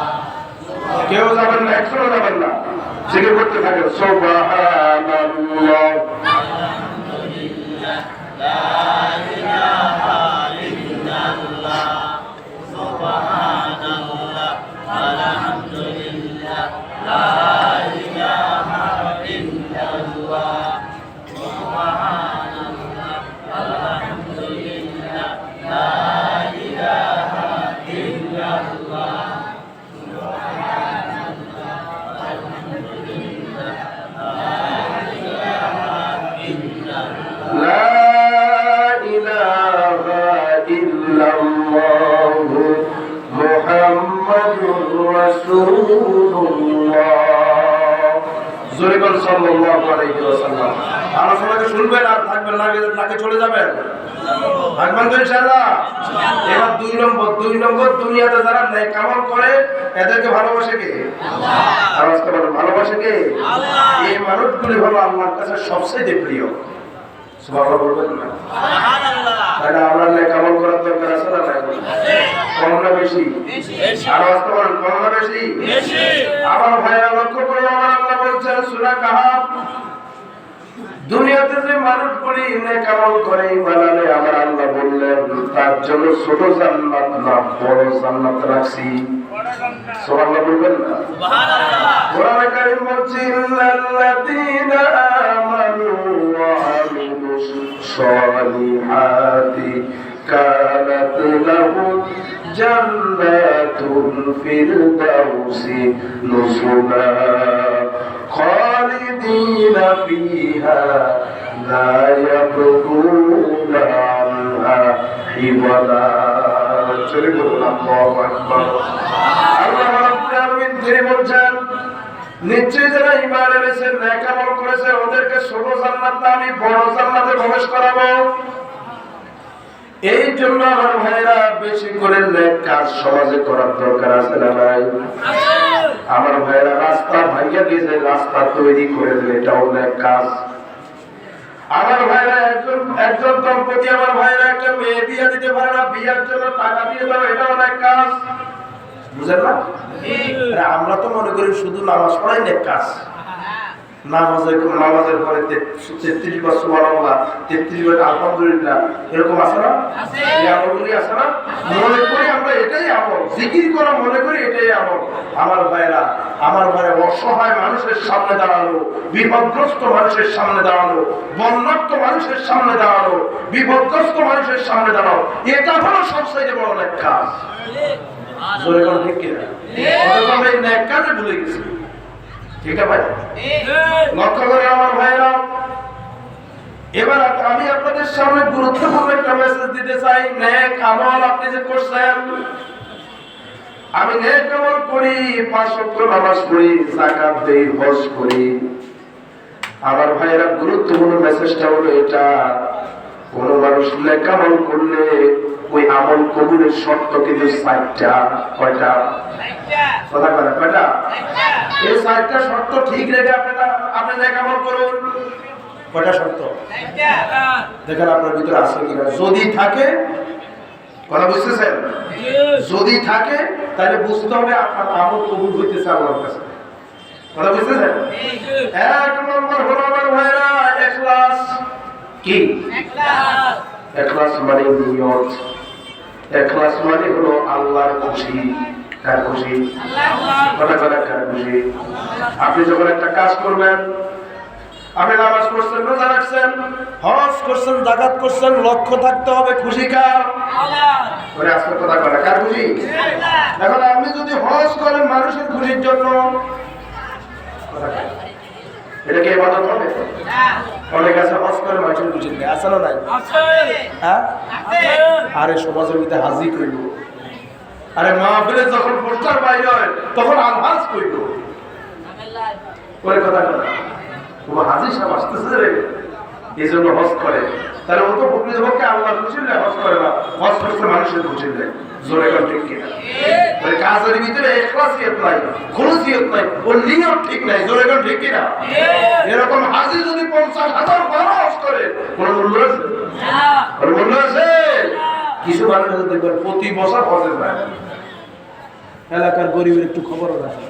কেউ যাবেন না, একজনও যাবেন না, জিকির করতে থাকেন সুবহানাল্লাহ। আলহামদুলিল্লাহ, লা ইলাহা ইল্লাল্লাহ। সুবহানাল্লাহ, আলহামদুলিল্লাহ, লা ইলাহা ইল্লাল্লাহ। সুবহানাল্লাহ, আলহামদুলিল্লাহ, লা ইলাহা ইল্লাল্লাহ। আলোচনাকে শুনবেন আর থাকবেন নাকি চলে যাবেন? থাকবেন তো ইনশাআল্লাহ। এবার দুই নম্বর দুনিয়াতে যারা নেক আমল করে এদেরকে ভালোবাসে কে? আল্লাহ। ভালোবাসে কে? আল্লাহ। এই মানুষগুলি হলো আল্লাহর কাছে সবচেয়ে প্রিয়। সুবহানাল্লাহ বলবেন না? সুবহানাল্লাহ। তাহলে আমরা নেক আমল করার দরকার আছে না নাই? কম না বেশি? বেশি। আর আস্তে বলেন কম না বেশি? বেশি। আমার ভাইরা লক্ষ্য করে আমার আল্লাহ বলছেন সূরা কাহাফ, দুনিয়াতে যে মানুষগুলি নেক আমল করে বানালে আমার আল্লাহ বললেন তার জন্য ছোট জান্নাত না বড় জান্নাত রাখছি। সুবহানাল্লাহ বলবেন না? সুবহানাল্লাহ। কোরআনে কারীম বলছে ইন্নাল্লাযীনা আমানু ওয়া আমিলুস সালিহাতি কানাত লাহুম জান্নাতুল ফিরদাউসি নুজুলা খালিদিনা ফিহা লা ইয়াবগুনা আনহা হিওয়ালা। চলে বলুন আল্লাহু আকবার। আল্লাহ রাব্বুল আলামিন তিনি বলছেন নিশ্চয়ই যারা ঈমান এনেছে নেক আমল করেছে ওদেরকে ছোট জান্নাত না আমি বড় জান্নাতে প্রবেশ করাবো। এই জন্য আমার ভাইরা বেশি করে নেক কাজ সমাজে করার দরকার আছে না নাই? আমার ভাইরা রাস্তা ভাঙিয়ে দিয়েছে, রাস্তা তৈরি করে দিলে এটাও নেক কাজ। আমার ভাইরা একজন দম্পতি আমার ভাইরা একটা মেয়ে বিয়ে দিতে পারে না, বিয়ের জন্য টাকা দিয়ে দাও, এটাও নেক কাজ। বুঝেন না? আমরা তো মনে করি শুধু নামাজ পড়াই নেক কাজ। নামাজের পরে 33 বার সুবহানাল্লাহ, 33 বার আলহামদুলিল্লাহ, এরকম আছে না? এই আমলগুলি আছে না? মনে করি আমরা এটাই আমল, জিকির করা মনে করি এটাই আমল। আমার ভাইরা অসহায় মানুষের সামনে দাঁড়ানো, বিপদগ্রস্ত মানুষের সামনে দাঁড়ানো, বন্যার্ত মানুষের সামনে দাঁড়ানো, বিপদগ্রস্ত মানুষের সামনে দাঁড়ানো, এটা হলো সবচেয়ে বড় নেক কাজ। জোরে বলেন ঠিক কিনা? আমরা এই নেক কাজে ভুলে গেছি। ঠিক আছে ভাই? লক্ষ্য করে আমার ভাইরা, এবার আমি আপনাদের সামনে গুরুত্বপূর্ণ একটা মেসেজ দিতে চাই। নেক আমল আপনি যে করছেন আমি নেক আমল করি, 5 ওয়াক্ত নামাজ পড়ি, যাকাত দেই, হজ করি। আমার ভাইয়েরা, গুরুত্বপূর্ণ মেসেজটা হলো এটা, কোন মানুষ নেক আমল করলে ওই আমল কবুলের শর্ত কিন্তু 4টা। কয়টা? কথা বলে কয়টা? এই 4টা শর্ত ঠিক রেখে আপনি নেক আমল করুন। কয়টা শর্ত? দেখেন আপনার ভিতরে আছে কিনা। যদি থাকে, কথা বুঝতেছেন, যদি থাকে তাহলে বুঝতে হবে আপনার আমল কবুল হইতেছে আল্লাহর কাছে। কথা বুঝতেছেন? 1 নম্বর হলো আমার ভাইরা ইখলাস। কি? ইখলাস মানে নিয়ত। ইখলাস মানে হলো আল্লাহর খুশি। কার খুশি? কথা কথা কার খুশি? আপনি যখন একটা কাজ করবেন, আপনি নামাজ পড়ছেন, রোজা রাখছেন, হজ করছেন, যাকাত করছেন, লক্ষ্য থাকতে হবে খুশি কার? আল্লাহ। আসল কথা কথা কার খুশি? এখন আপনি যদি হজ করেন মানুষের খুশির জন্য, এটা কি ইবাদত হবে? অনেক আছে হজ করে মানুষের খুশি নেই, আছে না নাই? হ্যাঁ, আরে সমাজের মধ্যে হাজি কইল, আরে মাহফিলে যখন পোস্টার বাইর হয় তখন আলহাজ কইল, কথা কথা হাজির সাহেব আসতেছে রে, এই জন্য হজ করে। তাহলে ও তো প্রকৃতপক্ষে আল্লাহর খুশি নেই, হজ করে না, হজ করছে মানুষের খুশি নেই। জোরে কান ঠিক কিনা? কাজের ভিতরে ইখলাসিয়ত নাই, খুলুসিয়ত নাই, ওর নিয়ত ঠিক নাই। জোরে কান ঠিক কিনা? এরকম হাজি যদি 50,000 বার হজ করে, কোন মূল্য আছে? কোন মূল্য আছে? কিছু মানুষ দেখবেন প্রতি বছর হজে যায়, এলাকার গরিবের একটু খবরও রাখে।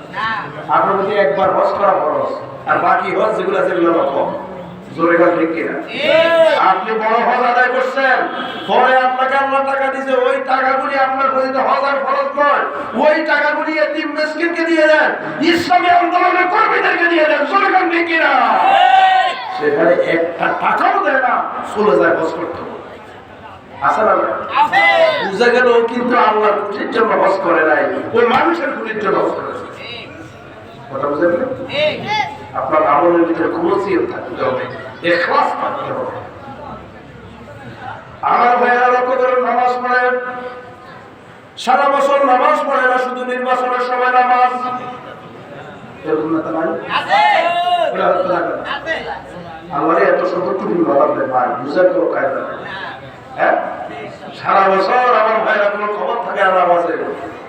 আপনার প্রতি একবার হজ করা খরচ, আর বাকি হজ যেগুলো আছে সেগুলো কম। জোরে কান ঠিক কিনা? আপনি বড় হজ আদায় করছেন, পরে আপনাকে আল্লাহ টাকা দিয়েছে, ওই টাকাগুলি আপনার প্রতিতে হজ আর ফরজ নয়, ওই টাকাগুলি এতিম মিসকিনকে দিয়ে দেন, ইসলামী আন্দোলনের কর্মীদেরকে দিয়ে দেন। জোরে কান ঠিক কিনা? সেখানে একটা টাকাও দেয় না, চলে যায় হজ করতে। বুঝা গেল কিন্তু আল্লাহর খুশির জন্য হজ করে নাই, ওই মানুষের খুশির জন্য হজ করেছে। কথা বুঝা গেল? আপনার আমলের ভিতরে খুলুসিয়ত থাকতে হবে, ইখলাস থাকতে হবে। আমার ভাইয়েরা লক্ষ্য করে নামাজ পড়ে, সারা বছর নামাজ পড়ে না, শুধু নির্বাচনের সময় নামাজ। আল্লাহ এত সুন্দর তুমি বলাতে ভাই বুঝা করো কায়দা। হ্যাঁ, সারা বছর আমার ভাইরা কোনো খবর থাকে না নামাজে,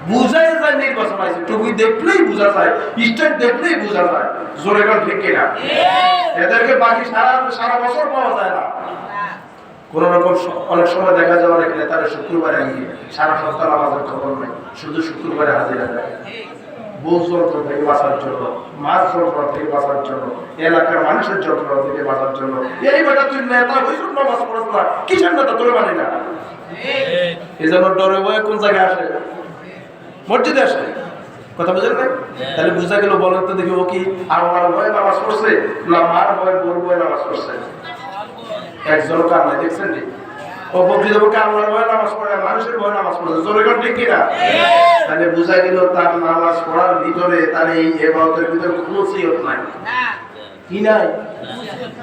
বুঝাই যায় নির্বাচন আছে, টুপি দেখলেই বোঝা যায়, স্টেট দেখলেই বোঝা যায়। জোরে গান ঠিক কিনা? এদেরকে বাকি সারা বছর পাওয়া যায় না। কোন রকম অনেক সময় দেখা যায় অনেক নেতারা শুক্রবারে গিয়ে সারা সপ্তাহ নামাজের খবর নেই, শুধু শুক্রবারে হাজিরা দেয়। বোঝ যন্ত্র থেকে বাঁচার জন্য, মাছ যন্ত্রণা থেকে বাঁচার জন্য, এলাকার মানুষের যন্ত্রণা থেকে বাঁচার জন্য। এই বেটা তুই নেতা হয়েছ, নামাজ পড়াস না, কিসের নেতা তোর মানে না? এই জন্য ডরে বয়ে কোন জায়গায় আসে? মসজিদে আসে। কথা বুঝলেন না? তাহলে বুঝা গেল, বলেন তো দেখি ও কি আমার ভয়ে নামাজ পড়ছে না মার ভয়ে বোর ভয়ে নামাজ পড়ছে? একজন কার নাই দেখছেন নি? ও প্রকৃতপক্ষে আল্লাহর ভয়ে নামাজ পড়ে, মানুষের ভয়ে নামাজ পড়ছে। জোরে কোন ঠিক কিনা? তাহলে বুঝা গেল তার নামাজ পড়ার ভিতরে, তার এই ইবাদতের ভিতরে খুলুসিয়ত নাই। কি নাই?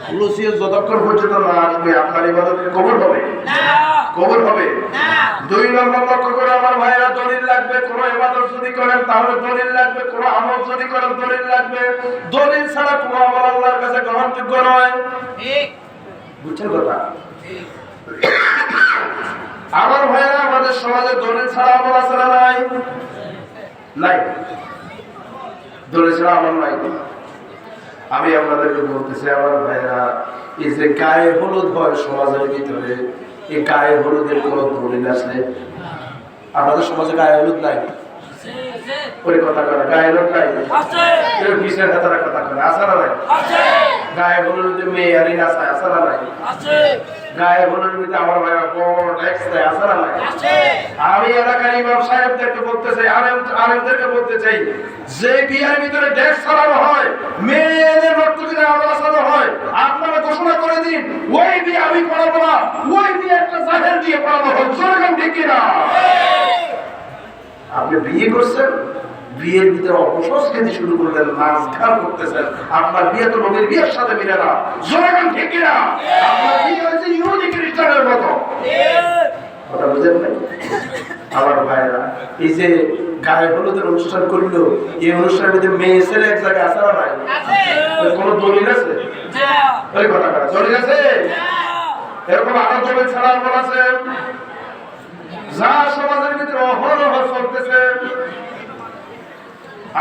খুলুসিয়ত যতক্ষণ পর্যন্ত না আসবে আপনার ইবাদতের কবুল হবে না, কবুল হবে না। 2 নম্বর লক্ষ্য করে আমার ভাইয়েরা, দলিল লাগবে। কোন ইবাদত যদি করেন তাহলে দলিল লাগবে, কোন আমল যদি করেন দলিল লাগবে। দলিল ছাড়া কোন আমল আল্লাহর কাছে গ্রহণযোগ্য নয়। ঠিক বুঝছেন কথা? আমার ভাইয়েরা, আমাদের সমাজে দলিল ছাড়া আমল আছে না নাই? নাই, দলিল ছাড়া আমল নাই। আমি আপনাদেরকে বলতেছি আমার ভাইয়েরা, এই যে গায়ে হলুদ হয় সমাজের ভিতরে, এই গায়ে হলুদের কোন দলিল আছে? আপনাদের সমাজে গায়ে হলুদ নাই? ওই কথা করে গায়ে হলুদ নাই, বিশের হাতারা কথা করে আসা না নাই? গায়ে হলুদের মেয়ে আরি নাচায়, আসা না নাই? গায়ে হলুদ মধ্যে আমার ভাইরা বড় ট্যাক্স দেয়, আসা না নাই? আমি এলাকার ইমাম সাহেবদেরকে বলতে চাই, আলেমদেরকে বলতে চাই, যে বিয়ের ভিতরে ট্যাক্স চালানো হয়, মেয়েদের নর্তকীদের আলাদা হয়, আপনারা ঘোষণা করে দিন ওই বিয়ে আমি পড়াবো না, ওই বিয়ে একটা জাহের দিয়ে পড়ানো হোক। জোরকম ঠিক কিনা? আপনি বিয়ে করছেন, বিয়ের ভিতরে অপসংস্কৃতি শুরু করলেন, নাচ গান করতেছেন, আপনার বিয়ে তো নবীর বিয়ের সাথে মিলে না। জোরকম ঠিক কিনা? আপনার বিয়ে হয়েছে ইহুদি খ্রিস্টানের মতো। কথা বুঝেন নাই? আমার ভাইরা এই যে গায়ে হলুদের অনুষ্ঠান করলো, এই অনুষ্ঠানের মধ্যে মেয়ে ছেলে এক জায়গায় আসা নাই, কোন দলিল আছে? ওই কথা কথা দলিল আছে? এরকম আরো দলিল ছাড়া বলা আছে যা সমাজের ভিতরে অহরহ চলতেছে।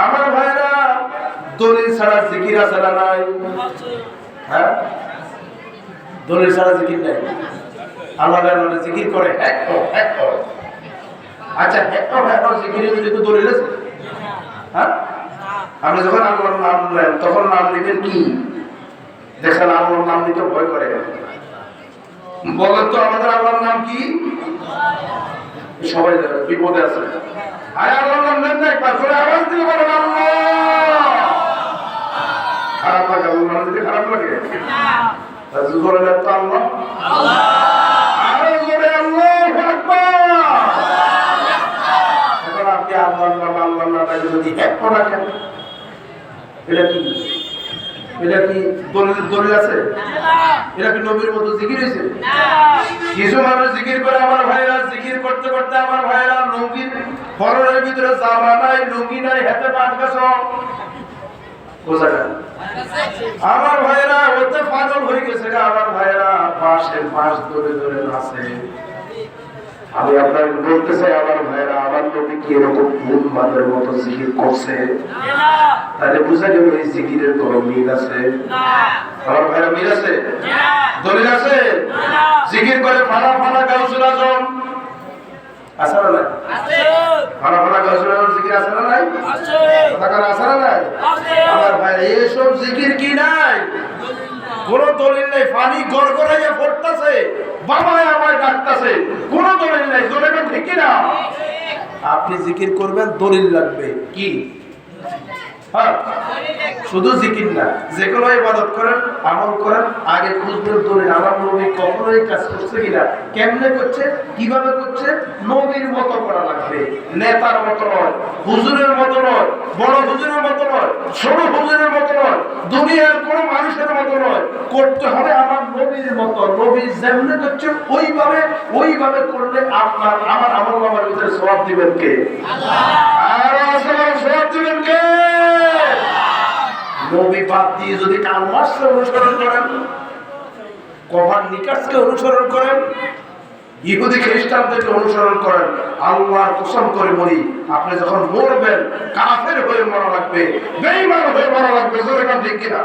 আমার ভাইরা দলিল ছাড়া জিকির আছে না নাই? হ্যাঁ, দলিল ছাড়া জিকির নাই। আল্লাহ জিকির করে আচ্ছা, জিকিরের যদি দলিল আছে? হ্যাঁ, আপনি যখন আল্লাহর নাম নেন তখন নাম দিবেন কি? দেখেন আল্লাহর নাম দিতে ভয় করে। বলেন তো আমাদের আল্লাহর নাম কি? সবাই বিপদে আছে। আরে আল্লাহর নাম নেন না, একবার করে আওয়াজ দিয়ে বলেন আল্লাহ। খারাপ লাগে? আল্লাহর নাম দিতে খারাপ লাগে? বলেন তো আল্লাহ। আরে জোরে আল্লাহু আকবার। এখন আপনি আল্লাহর নামটা যদি এক রাখেন, এটা কি? এটা কি দলিল আছে? এটা কি নবীর মতো জিকির হয়েছে? কিছু মানুষ জিকির করে আমার ভাইরা, জিকির করতে করতে আমার ভাইরা লুঙ্গির পরনের ভিতরে জামা নাই, লুঙ্গি নাই, হাতে পাট গাছ, বোঝা গেল? আমার ভাইরা ওতে পাগল হয়ে গেছে। আমার ভাইরা পাশের পাশ ধরে ধরে নাচে। আমি আপনার বলতে চাই আমার ভাইরা, আমার নবী কি এরকম উন্মাদের মতো জিকির করছে? তাহলে বুঝা গেল এই জিকিরের কোনো মিল আছে? আমার ভাইরা মিল আছে? দলিল আছে? জিকির করে ফালা ফালা গাউসুল আজম আছে না নাই? ফালা ফালা গাউসুল আজম জিকির আছে না নাই? কথা আছে না নাই? আমার ভাইরা এইসব জিকির কি নাই? কোন দলিল নাই। পানি গড়গড়াইয়া পড়তাছে, বাবা আমায় ডাকতাছে, কোন দলিল নাই। দলিল ঠিক না? আপনি জিকির করবেন, দলিল লাগবে কি? হ্যাঁ, শুধু জিকির না, যে কোনো ইবাদত করেন, আমল করেন, আগে খুঁজবেন দলিল। আমার নবী কখনোই কাজ করছে কিনা, কেমনে করছে, কিভাবে করছে, নবীর মতো করা লাগবে। নেতার মতো নয়, হুজুরের মতো নয়, বড় হুজুরের মতো নয়, ছোট হুজুরের মতো নয়, দুনিয়ার কোন মানুষের মতো নয়। করতে হবে আমার নবীর মতো। নবী যেমনে করছে ওইভাবে করলে আপনার আমার আমল নামার ভিতরে সওয়াব দিবেন কে? আর আসলে সওয়াব দিবেন কে? নবী বাদ দিয়ে যদি কালমাসকে অনুসরণ করেন, কভার নিকাসকে অনুসরণ করেন, ইহুদি খ্রিস্টানদেরকে অনুসরণ করেন, আল্লাহর কসম করে বলি, আপনি যখন মরবেন কাফের হয়ে মরা লাগবে, বেঈমান হয়ে মরা লাগবে। জোরে কান ঠিক কিনা?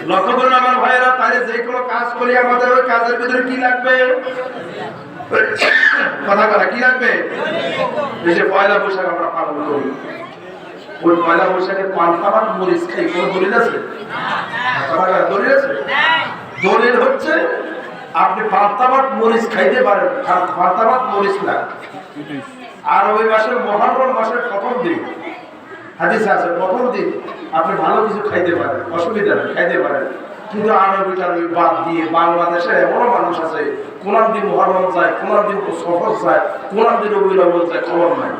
লক্ষ্য করুন আমার ভাইয়েরা, তাহলে যে কোনো কাজ করি আমাদের ওই কাজের ভিতরে কি লাগবে? কথা কথা কি লাগবে? এই যে পয়লা বৈশাখ আমরা পালন করি, ওই পয়লা বৈশাখে পান্তাভাত মরিচ খাই, কোন দলিল আছে? দলিল আছে? দলিল হচ্ছে আপনি পান্তাভাত মরিচ খাইতে পারেন, পান্তাভাত মরিচ না। আর ওই মাসের মুহররম মাসের প্রথম দিন হাদিসে আছে, প্রথম দিন আপনি ভালো কিছু খাইতে পারেন, অসুবিধা নেই, খাইতে পারেন। কিন্তু আরবিটার বাদ দিয়ে বাংলাদেশে এমনও মানুষ আছে কোনার দিন মুহররম যায়, কোনার দিন সফর যায়, কোনার দিন রবিউল আউয়াল যায়, খবর নাই।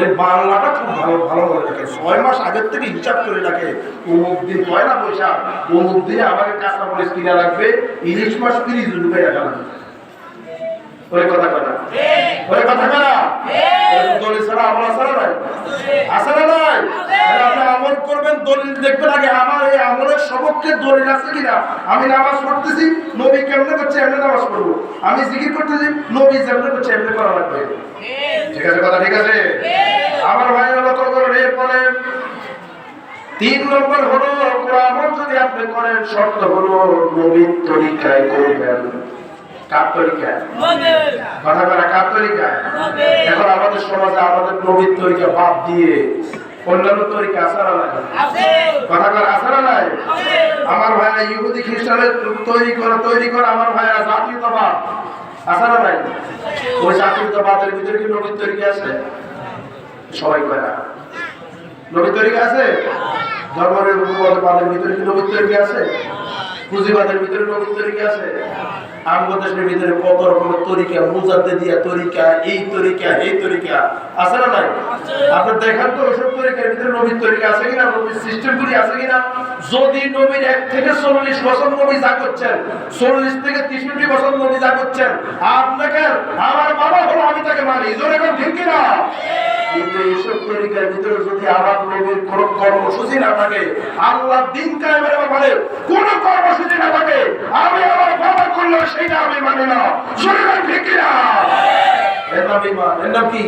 ওই বাংলাটা খুব ভালো ভালো করে রাখে, 6 মাস আগের থেকে হিসাব করে রাখে। অমুক দিন পয়লা বৈশাখ, অমুক দিনে আমাকে কাঁচা মরিচ কিনা লাগবে, ইলিশ মাছ 30 রুপে রাখা লাগবে। ওই কথা কথা ওই কথা কারা দলিল ছাড়া আমল আছে না নাই? আছে না নাই? আপনি আমল করবেন, দলিল দেখবেন আগে আমার এই আমলের সপক্ষে দলিল আছে কিনা। আমি নামাজ পড়তেছি, নবী কেমনে করছে এমনি নামাজ পড়বো। আমি জিকির করতেছি, নবী যেমনে করছে এমনি করা লাগবে। ঠিক আছে কথা? ঠিক আছে আমার ভাই, লক্ষ্য করুন। এরপরে 3 নম্বর হলো আমল যদি আপনি করেন, শর্ত হলো নবীর তরিকায় করবেন। কার তরিকায়? কথা বলা কার তরিকায়? এখন আমাদের সমাজে আমাদের নবীর তরিকা বাদ দিয়ে অন্যান্য তরিকা আছে না নাই? কথা বলা আছে না নাই? আমার ভাইরা ইহুদি খ্রিস্টানের তৈরি করে আমার ভাইরা জাতীয়তাবাদ আছে না নাই? ওই জাতীয়তাবাদের ভিতরে কি নবীর তরিকা আছে? সবাই কয় না। নবীর তরিকা আছে? ধর্মের উপবাদের ভিতরে কি নবীর তরিকা আছে? পুঁজিবাদের ভিতরে নবীর তরিকা আছে? আমাদের দেশের ভিতরে কত রকমের তরিকা, মুজাদ্দিদিয়া তরিকা, এই তরিকা, এই তরিকা আছে না নাই? আপনি দেখেন তো ওসব তরিকার ভিতরে নবীর তরিকা আছে কিনা, নবীর সিস্টেমগুলি আছে কিনা? যদি নবীর 1 থেকে 40 বছর নবী যা করছেন, 40 থেকে 63 বছর নবী যা করছেন, আপনাকে আমার বাবা হলো আমি তাকে মানি, জোরে কোন ঠিক কিনা? কিন্তু এইসব তরিকার ভিতরে যদি আমার নবীর কোন কর্মসূচি না থাকে, আল্লাহ দিন কায়েমের ব্যাপারে কোন কর্মসূচি না থাকে, আমি আমার বাবা করলো সেটা আমি মানি না, জোরে কোন ঠিক কিনা? এর নাম ঈমান। এর নাম কি?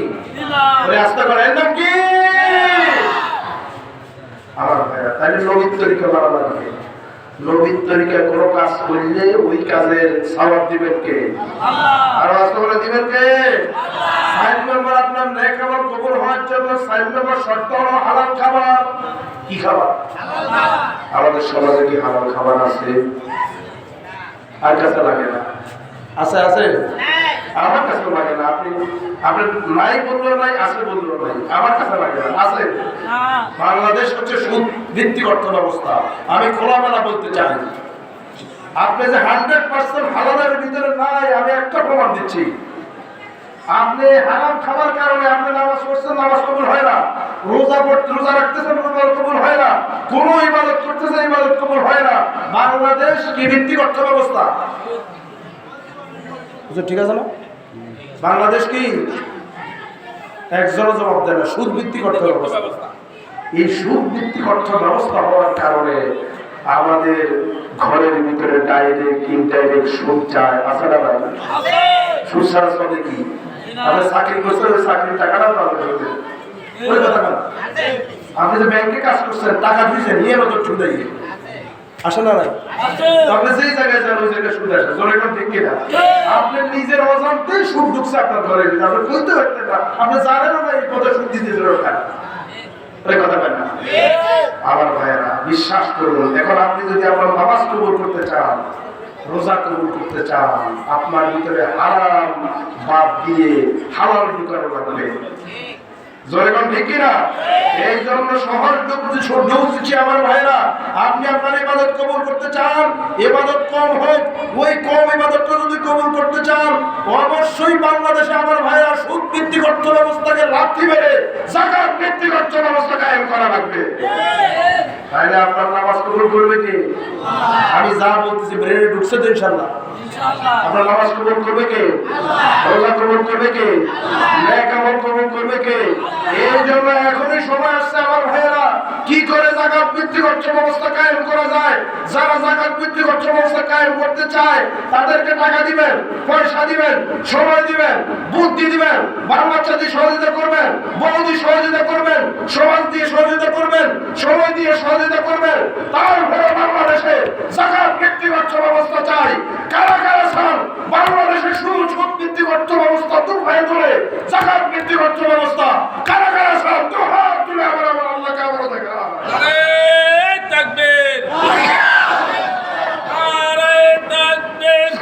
ওই আস্তে করে এর নাম কি? আমার ভাইরা, তাহলে নবীর তরিকা মানা লাগবে। নবীর তরিকায় কোন কাজ করলে ওই কাজের সওয়াব দিবেন কে? আর আস্তে করে দিবেন কে? 5 নম্বর আপনার নেক আমল কবুল হওয়ার জন্য 5 নম্বর শর্ত হলো হালাল খাবার। কি খাবার? আমাদের সমাজে কি হালাল খাবার আছে? আর কাছে লাগে না? আছে আছে? আমার কাছে লাগে না। আপনি নাই বললেও নাই, আছে বললেও নাই, আমার কাছে লাগে না। আছে? বাংলাদেশ হচ্ছে সুদ ভিত্তিক অর্থ ব্যবস্থা। আমি খোলামেলা বলতে চাই, আপনি যে 100% হালালের ভিতরে নাই, আমি একটা প্রমাণ দিচ্ছি। আপনি হারাম খাবার কারণে আপনি নামাজ পড়ছেন, নামাজ কবুল হয় না। রোজা রাখতেছেন, রোজা কবুল হয় না। কোন ইবাদত করতেছেন, ইবাদত কবুল হয় না। বাংলাদেশ কি ভিত্তিক অর্থ ব্যবস্থা? ঠিক আছে না? বাংলাদেশ কি? একজনও জবাব দেয় না। সুদ ভিত্তিক অর্থ ব্যবস্থা। এই সুদ ভিত্তিক অর্থ ব্যবস্থা হওয়ার কারণে আমাদের ঘরের ভিতরে ডাইরেক্ট ইনডাইরেক্ট সুদ যায়। আছে না ভাই? সুদ ছাড়া চলে কি? আপনি চাকরি করছেন, ওই চাকরির টাকাটাও পাবেন সুদে। ওই কথা না? আপনি যে ব্যাংকে কাজ করছেন, টাকা দিয়েছেন, নিয়ে নতুন সুদ দেয়। আসে না নাই? আপনি যেই জায়গায় যান ওই জায়গায় সুদ আসে। জোরে কোন ঠিক কিনা? আপনি নিজের অজান্তেই সুদ ঢুকছে আপনার ঘরে ভিতরে, আপনি বলতে পারতেন না। আপনি জানেন না এই কত সুদ দিতে দরকার। ওই কথা বলেন না? আমার ভাইয়েরা, বিশ্বাস করুন, এখন আপনি যদি আপনার নামাজ কবুল করতে চান, রোজা কবুল করতে চান, আপনার ভিতরে হারাম বাদ দিয়ে হালাল ঢুকানো লাগবে। জোরে কোন ঠিক কিনা? এই জন্য সহজ দিচ্ছি আমার ভাইরা, আপনি আপনার ইবাদত কবুল করতে চান, ইবাদত কম হোক, ওই কম ইবাদতটা যদি কবুল করতে চান, অবশ্যই বাংলাদেশে আমার ভাইরা সুদ ভিত্তিক অর্থ ব্যবস্থাকে লাথি মেরে যাকাত ভিত্তিক অর্থ ব্যবস্থা কায়েম করা লাগবে। তাহলে আপনার নামাজ কবুল করবে কে? আমি যা বলতেছি ব্রেনে ঢুকছে তো ইনশাআল্লাহ? আপনার নামাজ কবুল করবে কে? রোজা কবুল করবে কে? নেক আমল কবুল করবে কে? এই জন্য এখনই সময় আসছে আমার ভাইয়েরা, কি করে যাকাত ভিত্তিক অর্থ ব্যবস্থা কায়েম করা যায়। যারা যাকাত ভিত্তিক অর্থ ব্যবস্থা কায়েম করতে চায় তাদেরকে টাকা দিবেন, পয়সা দিবেন, সময় দিবেন, বুদ্ধি দিবেন, বাল বাচ্চা দিয়ে সহযোগিতা করবেন, বউ দিয়ে সহযোগিতা করবেন, সমাজ দিয়ে সহযোগিতা করবেন, সময় দিয়ে সহযোগিতা করবেন। তারপরে বাংলাদেশে যাকাত ভিত্তিক অর্থ ব্যবস্থা চাই। কারা কারা চান বাংলাদেশে সুদ ভিত্তিক অর্থ ব্যবস্থা দুর্ভাই ধরে যাকাত ভিত্তিক অর্থ ব্যবস্থা? কারা কারা চান? তো হাত তুলে আমার আল্লাহকে আমরা দেখা। নারে তাকবীর, নারে তাকবীর,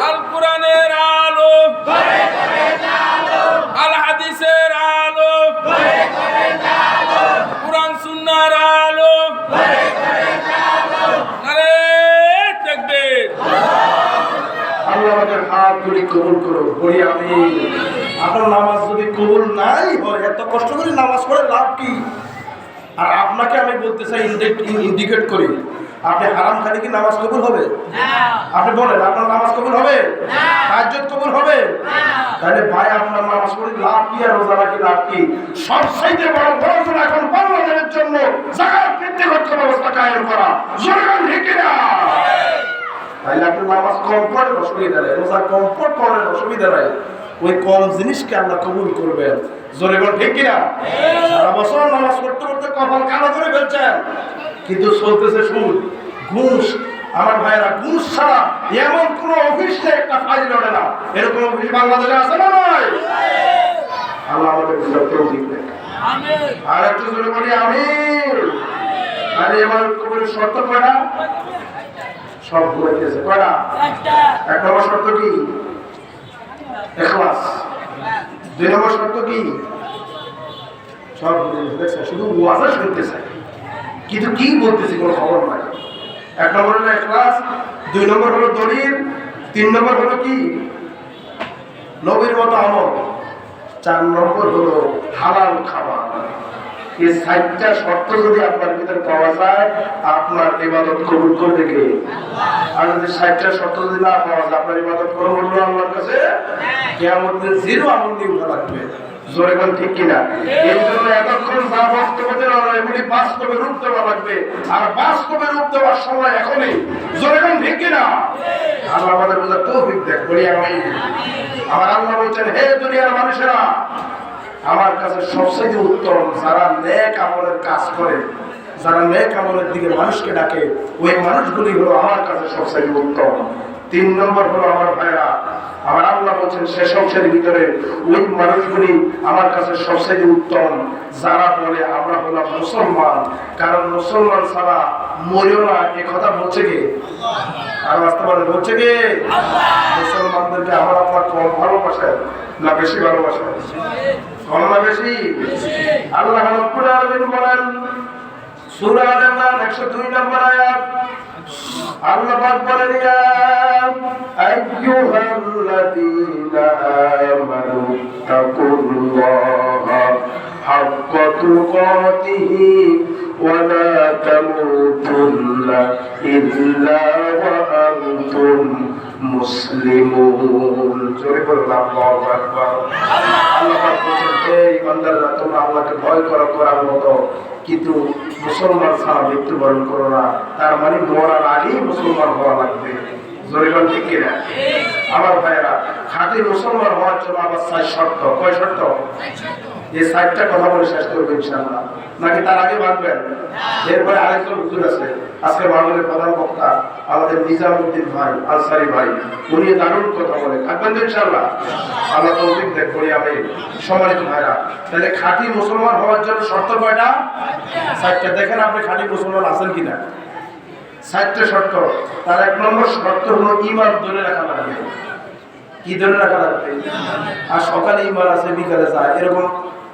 আল কোরআনের আলো, আল হাদিসের আলো, কোরআন সুন্নাহর আলো, নারে তাকবীর। আল্লাহ আমাদের হাত তুলে কবুল করুন, বলি আমিন। আপনার নামাজ যদি কবুল নাই হয়, এত কষ্ট করে নামাজ পড়ে লাভ কি? আর আপনাকে আমি বলতে চাই, ইন্ডিকেট করি, আপনি হারাম খালি কি নামাজ কবুল হবে? আপনি বলেন, আপনার নামাজ কবুল হবে? তাহাজ্জুদ কবুল হবে? তাহলে ভাই আপনার নামাজ পড়ে লাভ কি আর রোজা রাখি লাভ কি? সবচাইতে বড় প্রয়োজন এখন বাংলাদেশের জন্য যাকাত ভিত্তিক অর্থ ব্যবস্থা কায়েম করা। জোরে বলেন ঠিক কিনা? তাহলে আপনি নামাজ কম পড়েন অসুবিধা নেই, রোজা কম পড়েন অসুবিধা নাই, ওই কম জিনিসকে আল্লাহ কবুল করবেন। জোরে বলেন ঠিক কিনা? সারা বছর নামাজ পড়তে পড়তে কপাল কালো করে ফেলছেন, কিন্তু চলতেছে সুদ, ঘুষ। আমার ভাইয়েরা, ঘুষ ছাড়া এমন কোন অফিস নেই একটা ফাইল ওঠে না। এরকম অফিস বাংলাদেশে আছে না নয়? আল্লাহ আমাদের তৌফিক দেন। আর একটু জোরে বলি আমিন। আরে এবার কবুলের শর্ত কয়টা? সব ভুলে গেছে। কয়টা? এক নম্বর শর্ত কি? ইখলাস। 2 নম্বর শর্ত কি? সব ভুলে গেছে। শুধু ওয়াজ শুনতে চাই, কিন্তু কি বলতেছি কোনো খবর নাই। এক নম্বর হলো ইখলাস, 2 নম্বর হলো দলিল, 3 নম্বর হলো কি নবীর মতো আমল, 4 নম্বর হলো হালাল খাবার। এই 4টা শর্ত যদি আপনার ভিতরে পাওয়া যায়, আপনার ইবাদত কবুল করবে কে? আর যদি 4টা শর্ত যদি না পাওয়া যায়, আপনার ইবাদত কবুল হলো আল্লাহর কাছে কিয়ামত দিন 0 আমল নিয়ে উঠা লাগবে। জোরে কোন ঠিক কিনা? এই জন্য এতক্ষণ যা বক্তব্য দিলাম এগুলি বাস্তবে রূপ দেওয়া লাগবে, আর বাস্তবে রূপ দেওয়ার সময় এখনই। জোরে কোন ঠিক কিনা? আল্লাহ আমাদের বোঝার তৌফিক দেখ, বলি আমি। আমার আল্লাহ বলছেন, হে দুনিয়ার মানুষেরা, আমার কাছে সবচেয়ে উত্তম যারা নেক আমলের কাজ করে, যারা নেক আমলের দিকে মানুষকে ডাকে, ওই মানুষগুলি হলো আমার কাছে সবচেয়ে উত্তম। 3 নম্বর হলো আমার ভাইরা, আমার আল্লাহ বলছেন শেষ অংশের ভিতরে, ওই মানুষগুলি আমার কাছে সবচেয়ে উত্তম যারা বলে আমরা হলাম মুসলমান, কারণ মুসলমান ছাড়া মরিও না, এ কথা বলছে কে? আর বাস্তব বলছে কে? মুসলমানদেরকে আমার আল্লাহ কম ভালোবাসেন না বেশি ভালোবাসেন? কম না বেশি? আল্লাহ রাব্বুল আলামিন বলেন সূরা আল-ইমরান 102 নম্বর আয়াত, আল্লাহ পাক বলেন, ইয়া আইয়ুহাল্লাযীনা আমানু তাকুল্লাহা হাক্কা তুকাতিহি ওয়া লা তামুতুন্না ইল্লা ওয়া আনতুম মুসলিমুন। জোরে বলুন আল্লাহু আকবার। আল্লাহ পাক বলেন, হে ইমানদাররা, তোমরা আল্লাহকে ভয় করো করার মতো, কিন্তু মুসলমান ছাড়া মৃত্যুবরণ করো না। তার মানে মরার আগেই মুসলমান হওয়া লাগবে। জরিমান ঠিক কিনা? আমার ভাইয়েরা, খাঁটি মুসলমান হওয়ার জন্য আবার 4 শর্ত। কয় শর্ত? এই 4টা কথা বলে শেষ করবো ইনশাআল্লাহ, নাকি তার আগে ভাববেন? এরপরে আরেকজন হুজুর আছে, আজকে মাহফিলের প্রধান বক্তা আমাদের নিজামউদ্দিন ভাই আনসারী ভাই, উনি দারুণ কথা বলে, থাকবেন তো ইনশাআল্লাহ? আল্লাহ তৌফিক দেন করি আমি। সম্মানিত ভাইরা, তাহলে খাঁটি মুসলমান হওয়ার জন্য শর্ত কয়টা? 4টা। দেখেন আপনি খাঁটি মুসলমান আছেন কিনা। 4টা শর্ত। তার 1 নম্বর শর্ত হলো ঈমান ধরে রাখা লাগবে। কি ধরে রাখা লাগবে? আর সকালে ঈমান আছে, বিকালে যায়, এরকম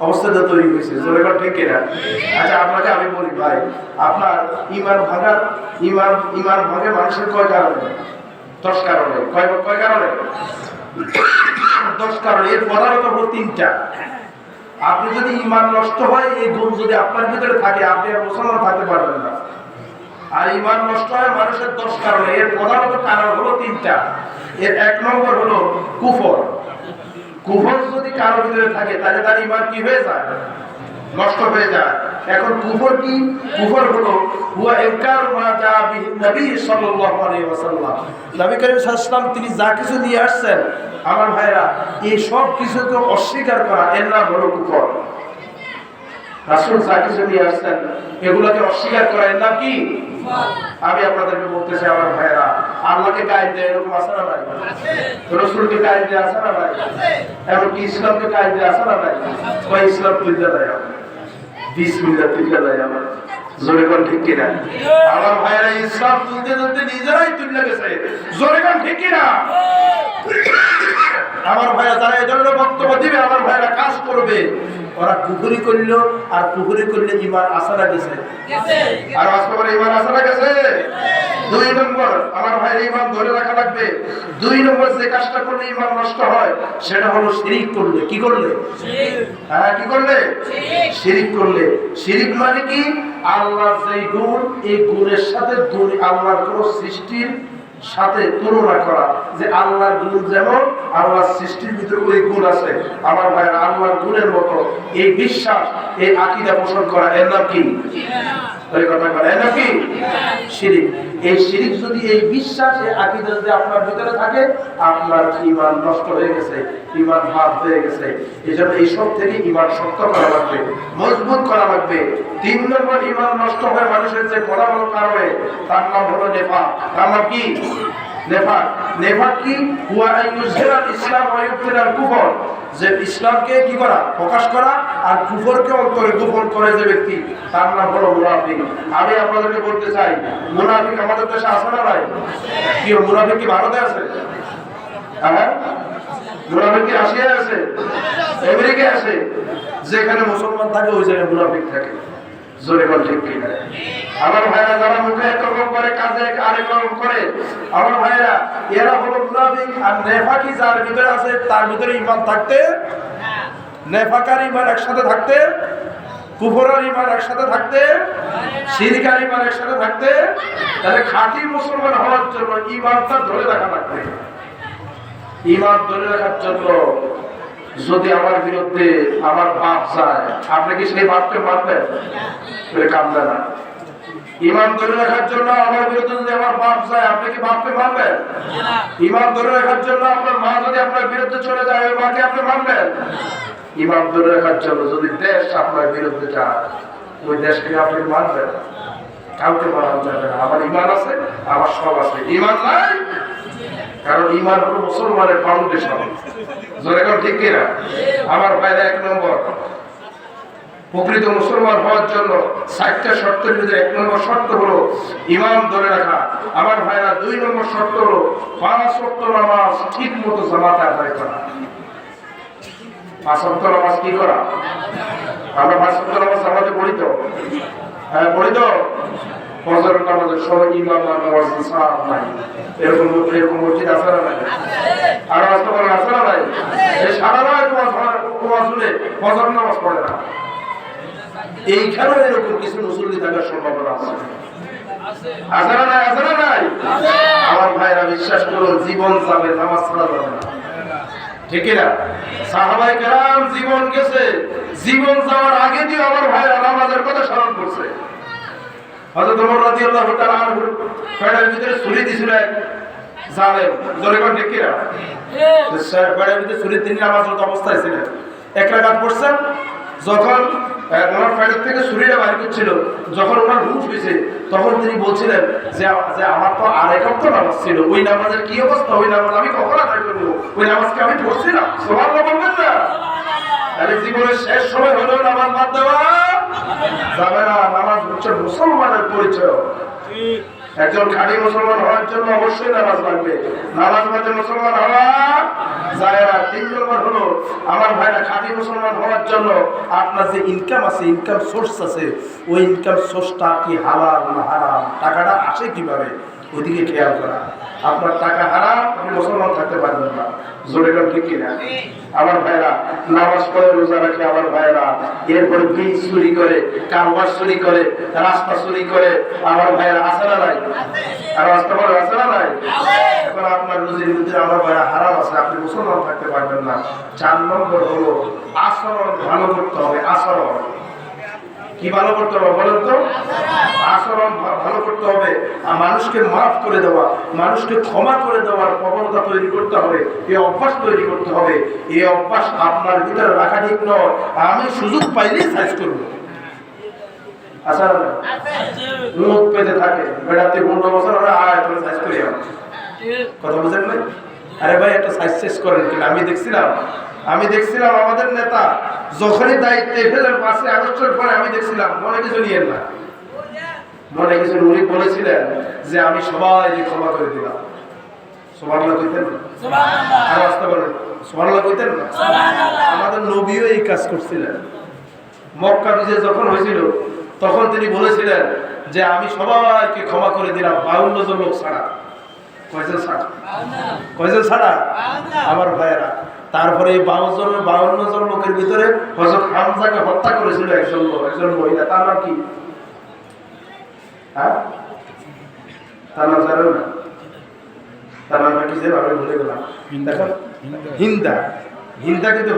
অবস্থাটা তৈরি হয়েছে। জোরে কথা ঠিক কিনা? আচ্ছা, আপনাকে আমি বলি ভাই, আপনার ঈমান ভাঙে মানুষের কয় কারণে? 10 কারণে। কয় কারণে? 10 কারণে। এর প্রধানত হলো 3টা। আপনি যদি ঈমান নষ্ট হয়, এই গুণ যদি আপনার ভিতরে থাকে, আপনি আর মুসলমান থাকতে পারবেন না। আর ঈমান নষ্ট হয় মানুষের 10 কারণে। এর প্রধানত কারণ হলো 3টা। এর 1 নম্বর হলো কুফর। কুফর যদি কারো ভিতরে থাকে, তাহলে তার ঈমান কি হয়ে যায়? নষ্ট হয়ে যায়। এখন কুফর কি? কুফর হলো হুয়া ইনকার মা জা বিহি নবী সাল্লাল্লাহু আলাইহি ওয়াসাল্লাম। নবী করিম সাল্লাল্লাহু আলাইহি ওয়াসাল্লাম তিনি যা কিছু নিয়ে আসছেন, আমার ভাইরা, এই সব কিছুকে অস্বীকার করা, এর নাম হলো কুফর। রাসূল যা কিছু নিয়ে আসছেন, এগুলোকে অস্বীকার করা, এর নাম কি? আমি আপনাদেরকে বলতেছি আমার ভাইরা, আল্লাহকে গায়ে দেয় এরকম আছে না নাই? রাসূলকে গায়ে দেয় আছে না নাই? এমনকি ইসলামকে গায়ে দেয় আছে না নাই? ওই ইসলাম তুলতে দেয়, বিসমিল্লাহ তুলতে দেয়। আমার জোরে কোন ঠিক কিনা? আমার ভাইরা, ইসলাম তুলতে তুলতে নিজেরাই তুলে গেছে। জোরে কোন ঠিক কিনা? আমার ভাইরা, যারা এই ধরনের বক্তব্য দিবে, আমার ভাইরা কাজ করবে, ওরা কুফরি করলো, আর কুফরি করলে ঈমান আসা না গেছে? আর বাস্তবে ঈমান আসা না গেছে? 2 নম্বর, আমার ভাইরা, ঈমান ধরে রাখা লাগবে। 2 নম্বর যে কাজটা করলে ঈমান নষ্ট হয়, সেটা হলো শিরিক করলে। কি করলে? হ্যাঁ, কি করলে? শিরিক করলে। শিরিক মানে কি? আল্লাহর যে গুণ, এই গুণের সাথে আল্লাহর কোন সৃষ্টির সাথে তুলনা করা, যে আল্লাহর গুণ যেমন আল্লাহর সৃষ্টির ভিতরে ওই গুণ আছে, আমার ভাইয়ের আল্লাহর গুণের মতো এই বিশ্বাস, এই আকীদা পোষণ করা, এর নাম কি? ওই কথা বলে, এর নাম কি? শিরিক। এই শিরিক যদি, এই বিশ্বাস, এই আকীদা যদি আপনার ভিতরে থাকে, আপনার ঈমান নষ্ট হয়ে গেছে, ঈমান ভাব হয়ে গেছে। এজন্য এইসব থেকে ঈমান শক্ত করা লাগবে, মজবুত করা লাগবে। 3 নম্বর ঈমান নষ্ট হয় মানুষের যে প্রধান কারণে, তার নাম হলো নিফাক। তার নাম কি? নিফাক। নিফাক কি? হুয়া আইয়ুজহিরাল ইসলাম ওয়া ইউবতিলাল কুফর। যে ইসলামকে কি করা? প্রকাশ করা, আর কুফরকে অন্তরে গোপন করে যে ব্যক্তি, তার নাম হলো মুনাফিক। আমি আপনাদেরকে বলতে চাই, মুনাফিক আমাদের দেশে আছে না নাই? কি মুনাফিক কি ভারতে আছে? হ্যাঁ, মুনাফিক কি রাশিয়ায় আছে? আমেরিকায় আছে? যেখানে মুসলমান থাকে ওই জায়গায় মুনাফিক থাকে। জোরে বল ঠিক কিনা? আমার ভাইরা যারা মুখে একরকম করে কাজে আরেক রকম করে, আমার ভাইরা এরা হলো মুনাফিক। আর নেফাকি যার ভিতরে আছে তার ভিতরে ঈমান থাকতে, নেফাকার ঈমান একসাথে থাকতে, কুফরের ঈমান একসাথে থাকতে, শিরকার ঈমান একসাথে থাকতে, তাহলে খাঁটি মুসলমান হওয়ার জন্য ঈমানটা ধরে রাখা লাগবে। ঈমান ধরে রাখার জন্য যদি আমার বিরুদ্ধে আমার বাপ যায়, আপনি কি সেই বাপকে মারবেন? কামবে না। ঈমান ধরে রাখার জন্য আমার বিরুদ্ধে যদি আমার বাপ যায়, আপনি কি বাপকে মারবেন? ঈমান ধরে রাখার জন্য আপনার মা যদি আপনার বিরুদ্ধে চলে যায়, ওই মাকে আপনি মারবেন? ঈমান ধরে রাখার জন্য যদি দেশ আপনার বিরুদ্ধে যায়, ওই দেশকে আপনি মারবেন? কাউকে মারানো যাবে না। আমার ঈমান আছে, আমার সব আছে। ঈমান নাই, কারণ ঈমান হলো মুসলমানের ফাউন্ডেশন। জোরে কোন ঠিক কিনা? আমার ভাইরা, 1 নম্বর প্রকৃত মুসলমান হওয়ার জন্য 4টা শর্তের ভিতরে 1 নম্বর শর্ত হলো ঈমান ধরে রাখা। আমার ভাইরা, 2 নম্বর শর্ত হলো 5 ওয়াক্ত নামাজ ঠিক মতো জামাতে আদায় করা। 5 ওয়াক্ত নামাজ কি করা? আমরা 5 ওয়াক্ত নামাজ জামাতে পড়ি তো? হ্যাঁ, পড়ি তো। ফজরের নামাজের সময় ইমাম আর মুয়াজ্জিন সালাত নাই, এরকম মসজিদ আছে না নাই? আর আসতে পারে আছে না নাই? এই সারা রাত ওয়াজ শুনে ফজরের নামাজ পড়ে না। এইখানে এরকম কিছু মুসল্লি থাকার সম্ভাবনা আছে। আছে না নাই? আছে না নাই? আমার ভাইরা, বিশ্বাস করুন, জীবন যাবে, নামাজ পড়া যাবে না। ঠিক না? সাহাবায়ে কেরাম জীবন গেছে, জীবন যাওয়ার আগে দিয়ে আমার ভাইরা নামাজের কথা স্মরণ করছে। হযরত ওমর রাদিয়াল্লাহু তাআলা আনহু পেটের ভিতরে ছুরি দিছিল এক জালেম। জোরে কোন ঠিক কিনা? পেটের ভিতরে ছুরি তিনি নামাজরত অবস্থায় ছিলেন। 1 রাকাত পড়ছেন, যখন ওনার পেটের থেকে ছুরিটা বাইর করছিল, যখন ওনার হুঁশ হয়েছে, তখন তিনি বলছিলেন যে আমার তো আরেক ওয়াক্ত নামাজ ছিল, ওই নামাজের কি অবস্থা, ওই নামাজ আমি কখন আদায় করবো, ওই নামাজকে আমি পড়ছিলাম। সুবহানাল্লাহ বলবেন না? তাহলে জীবনের শেষ সময় হলো নামাজ বাদ দেওয়া যাবে না। নামাজ হচ্ছে মুসলমানের পরিচয়। একজন খাঁটি মুসলমান হওয়ার জন্য অবশ্যই নামাজ লাগবে। নামাজ বাদে মুসলমান হওয়া যায় না। 3 নম্বর হলো আমার ভাইরা, খাঁটি মুসলমান হওয়ার জন্য আপনার যে ইনকাম আছে, ইনকাম সোর্স আছে, ওই ইনকাম সোর্সটা কি হালাল না হারাম, টাকাটা আসে কিভাবে, ওইদিকে খেয়াল করা। আপনার টাকা হারাম, আপনি মুসলমান থাকতে পারবেন না। জোরে কোন ঠিক কিনা? আমার ভাইরা, নামাজ পড়ে রোজা রাখে আমার ভাইরা, এরপরে বীজ চুরি করে, কারবার চুরি করে, রাস্তা চুরি করে, আমার ভাইরা আছে না নাই? আর রাস্তা বলে আছে না নাই? এখন আপনার রুজির ভিতরে আমার ভাইরা হারাম আছে, আপনি মুসলমান থাকতে পারবেন না। 4 নম্বর হলো আচরণ ভালো করতে হবে। আচরণ কি ভালো করতে হবে বলেন তো? আচরণ ভালো করতে হবে, আর মানুষকে মাফ করে দেওয়া, মানুষকে ক্ষমা করে দেওয়ার প্রবণতা তৈরি করতে হবে, এই অভ্যাস তৈরি করতে হবে। এই অভ্যাস আপনার ভিতরে রাখা ঠিক নয়। আমি সুযোগ পাইলেই সাইজ করবো। আচ্ছা, মুখ পেতে থাকে, বেড়াতে 15 বছর আমরা আয় করে সাইজ করি। কথা বুঝেন না? আরে ভাই, একটা সাইজ শেষ করেন কিনা? আমি দেখছিলাম আমাদের নেতা যখনই দায়িত্বে ফেলেন 5ই আগস্টের পরে, আমি দেখছিলাম মনে কিছু নিয়েন না, মনে কিছু উনি বলেছিলেন যে আমি সবাইকে ক্ষমা করে দিলাম। সুবহানাল্লাহ কইতেন না? সুবহানাল্লাহ। আর আসতে বলেন সুবহানাল্লাহ কইতেন না? সুবহানাল্লাহ। আমাদের নবীও এই কাজ করছিলেন। মক্কা বিজয় যখন হয়েছিল, তখন তিনি বলেছিলেন যে আমি সবাইকে ক্ষমা করে দিলাম, 52 জন লোক ছাড়া। কয়জন ছাড়া? কয়জন ছাড়া? আমার ভাইয়েরা, তারপরে এই 52 জন লোকের ভিতরে হযরত হামজাকে হত্যা করেছিল একজন মহিলা। তার নাম কি? হ্যাঁ, তার নাম জানেন না? তার নামটা কি যেন আমি ভুলে গেলাম। দেখুন, হিন্দা কিন্তু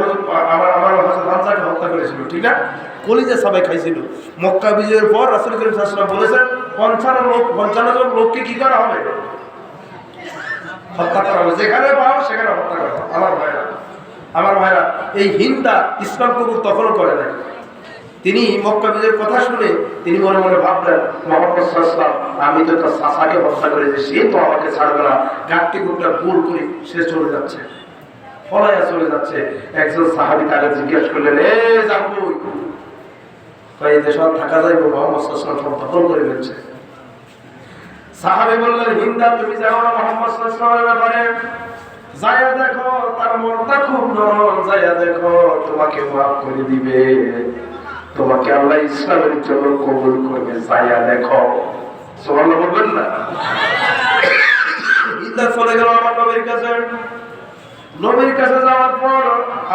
আমার হযরত হামজাকে হত্যা করেছিল, ঠিক না? কলিজা সবাই খাইছিল। মক্কা বিজয়ের পর রাসূল করিম সাল্লাল্লাহু আলাইহি ওয়াসাল্লাম বলেছেন 55 জন লোককে কি করা হবে? হত্যা করা হবে। যেখানে পাও সেখানে হত্যা করা হবে। আমার ভাইরা, এই হিন্দা ইসলাম কবুল তখনও করে নাই। তিনি মক্কা বিজয়ের কথা শুনে তিনি মনে মনে ভাবলেন, মুহাম্মদ সাল্লাল্লাহু আলাইহি ওয়াসাল্লাম, আমি তো তার চাচাকে হত্যা করেছি, সে তো আমাকে ছাড়বে না। গাঁটটি গুটটা গোল করে সে চলে যাচ্ছে, পলাইয়া চলে যাচ্ছে। একজন সাহাবী তাকে জিজ্ঞেস করলেন, এ জাকুই, কই দেশ থাকা যাইব? মুহাম্মদ সাল্লাল্লাহু আলাইহি ওয়াসাল্লাম দখল করে ফেলছে। সাহাবী বললেন, হিন্দা, তুমি যাও না মুহাম্মদ সাল্লাল্লাহু আলাইহি ওয়াসাল্লামের ব্যাপারে, যায়া দেখো তার মনটা খুব নরম, যায়া দেখো তোমাকে মাফ করে দিবে। তোমাকে আল্লাহ ইসলামের জন্য কবুল করবে, যাইয়া দেখো। সুবহানাল্লাহ বলবেন না? হিন্দা চলে গেল আমার নবীর কাছে। নবীর কাছে যাওয়ার পর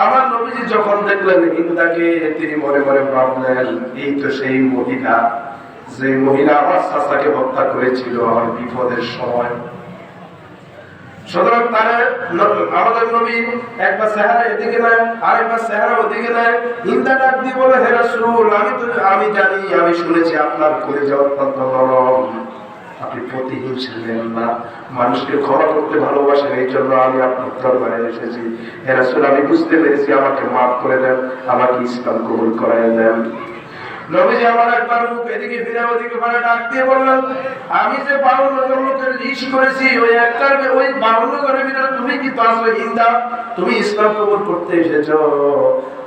আমার নবীজি যখন দেখলেন হিন্দাকে, তিনি মনে মনে ভাবলেন এই তো সেই মহিলা, যে মহিলা আমার চাচাকে হত্যা করেছিল আমার বিপদের সময়। সুতরাং আমাদের নবী একবার চেহারা এদিকে নেয়, আরেকবার চেহারা ওদিকে নেয়। হিন্দা ডাক দিয়ে বলে, হে রাসূল, আমি জানি, আমি শুনেছি আপনার কলিজা অত্যন্ত নরম, আপনি প্রতিহিংসা নেন না, মানুষকে ক্ষমা করতে ভালোবাসেন, এই জন্য আমি আপনার দরবারে এসেছি। হে রাসূল, আমি বুঝতে পেরেছি, আমাকে মাফ করে দেন, আমাকে ইসলাম কবুল করায় দেন। নবীজি আমার একবার মুখ এদিকে ফিরে ওদিকে ফিরে ডাক দিয়ে বললেন, আমি যে 52 লোকের লিস্ট করেছি, ওই 52 ঘরের ভিতরে তুমি কি তো আছো হিন্দা? তুমি ইসলাম কবুল করতে এসেছো,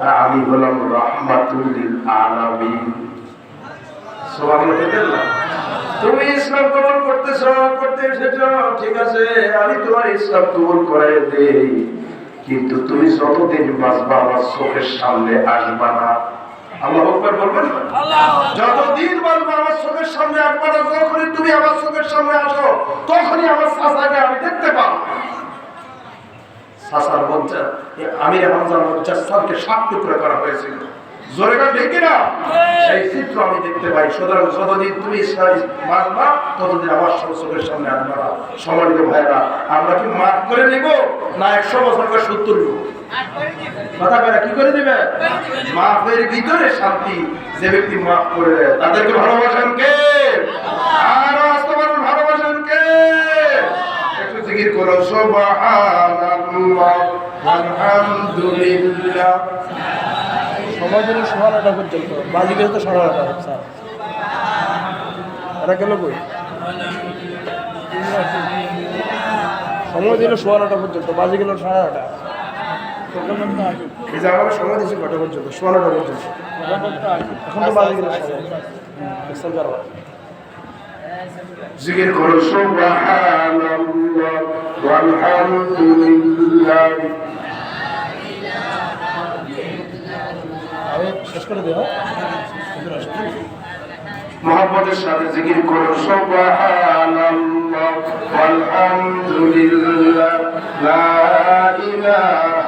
আর আমি হলাম রাহমাতুল লিল আলামিন। সুবহানাল্লাহ। তুমি ইসলাম কবুল করতে এসেছো, ঠিক আছে, আমি তোমার ইসলাম কবুল করাই দেই, কিন্তু তুমি যতদিন বাঁচবা আমার চোখের সামনে আসবা না। আল্লাহু আকবার বলবেন না? যতদিন বাঁচবা আমার চোখের সামনে আসবা না। যখনই তুমি আমার চোখের সামনে আসো, তখনই আমার চাচাকে আমি দেখতে পাবো। চাচার মজ্জা, আমির হামজার মজ্জা স্তরকে 7 টুকরা করা হয়েছিল। জোরে কান ঠিক না? সেই চিত্র আমি দেখতে পাই। সুতরাং যতদিন তুমি ইসলাম মানবা, ততদিন আমার চোখের সামনে আসবা না। সম্মানিত ভাইরা, আমরা কি মাফ করে নিব না 100 বছর করে 70 নিব? কথা বলে কি করে দিবে? মাফের ভিতরে শান্তি। যে ব্যক্তি মাফ করে দেয় তাদেরকে ভালোবাসেন কে? আর বাস্তবায়ন ভালোবাসেন কে? একটু জিকির করো, সুবহানাল্লাহ আলহামদুলিল্লাহ। সময় দিল 9:30 পর্যন্ত, বাজি গেছে তো 9:30 স্যার। এটা গেল কই? সময় দিল 9:30 পর্যন্ত, বাজি গেল 9:30। এই যে আমরা সময় দিয়েছি কটা পর্যন্ত? 9:30 পর্যন্ত। এখন তো বাজি গেল 9:30। জিকির করো, সুবহানাল্লাহ ওয়ালহামদুলিল্লাহ। আমি শেষ করে দেব। মুহাম্মদের সাথে জিকির করো, সুবহানাল্লাহ ওয়ালহামদুলিল্লাহ লা ইলাহা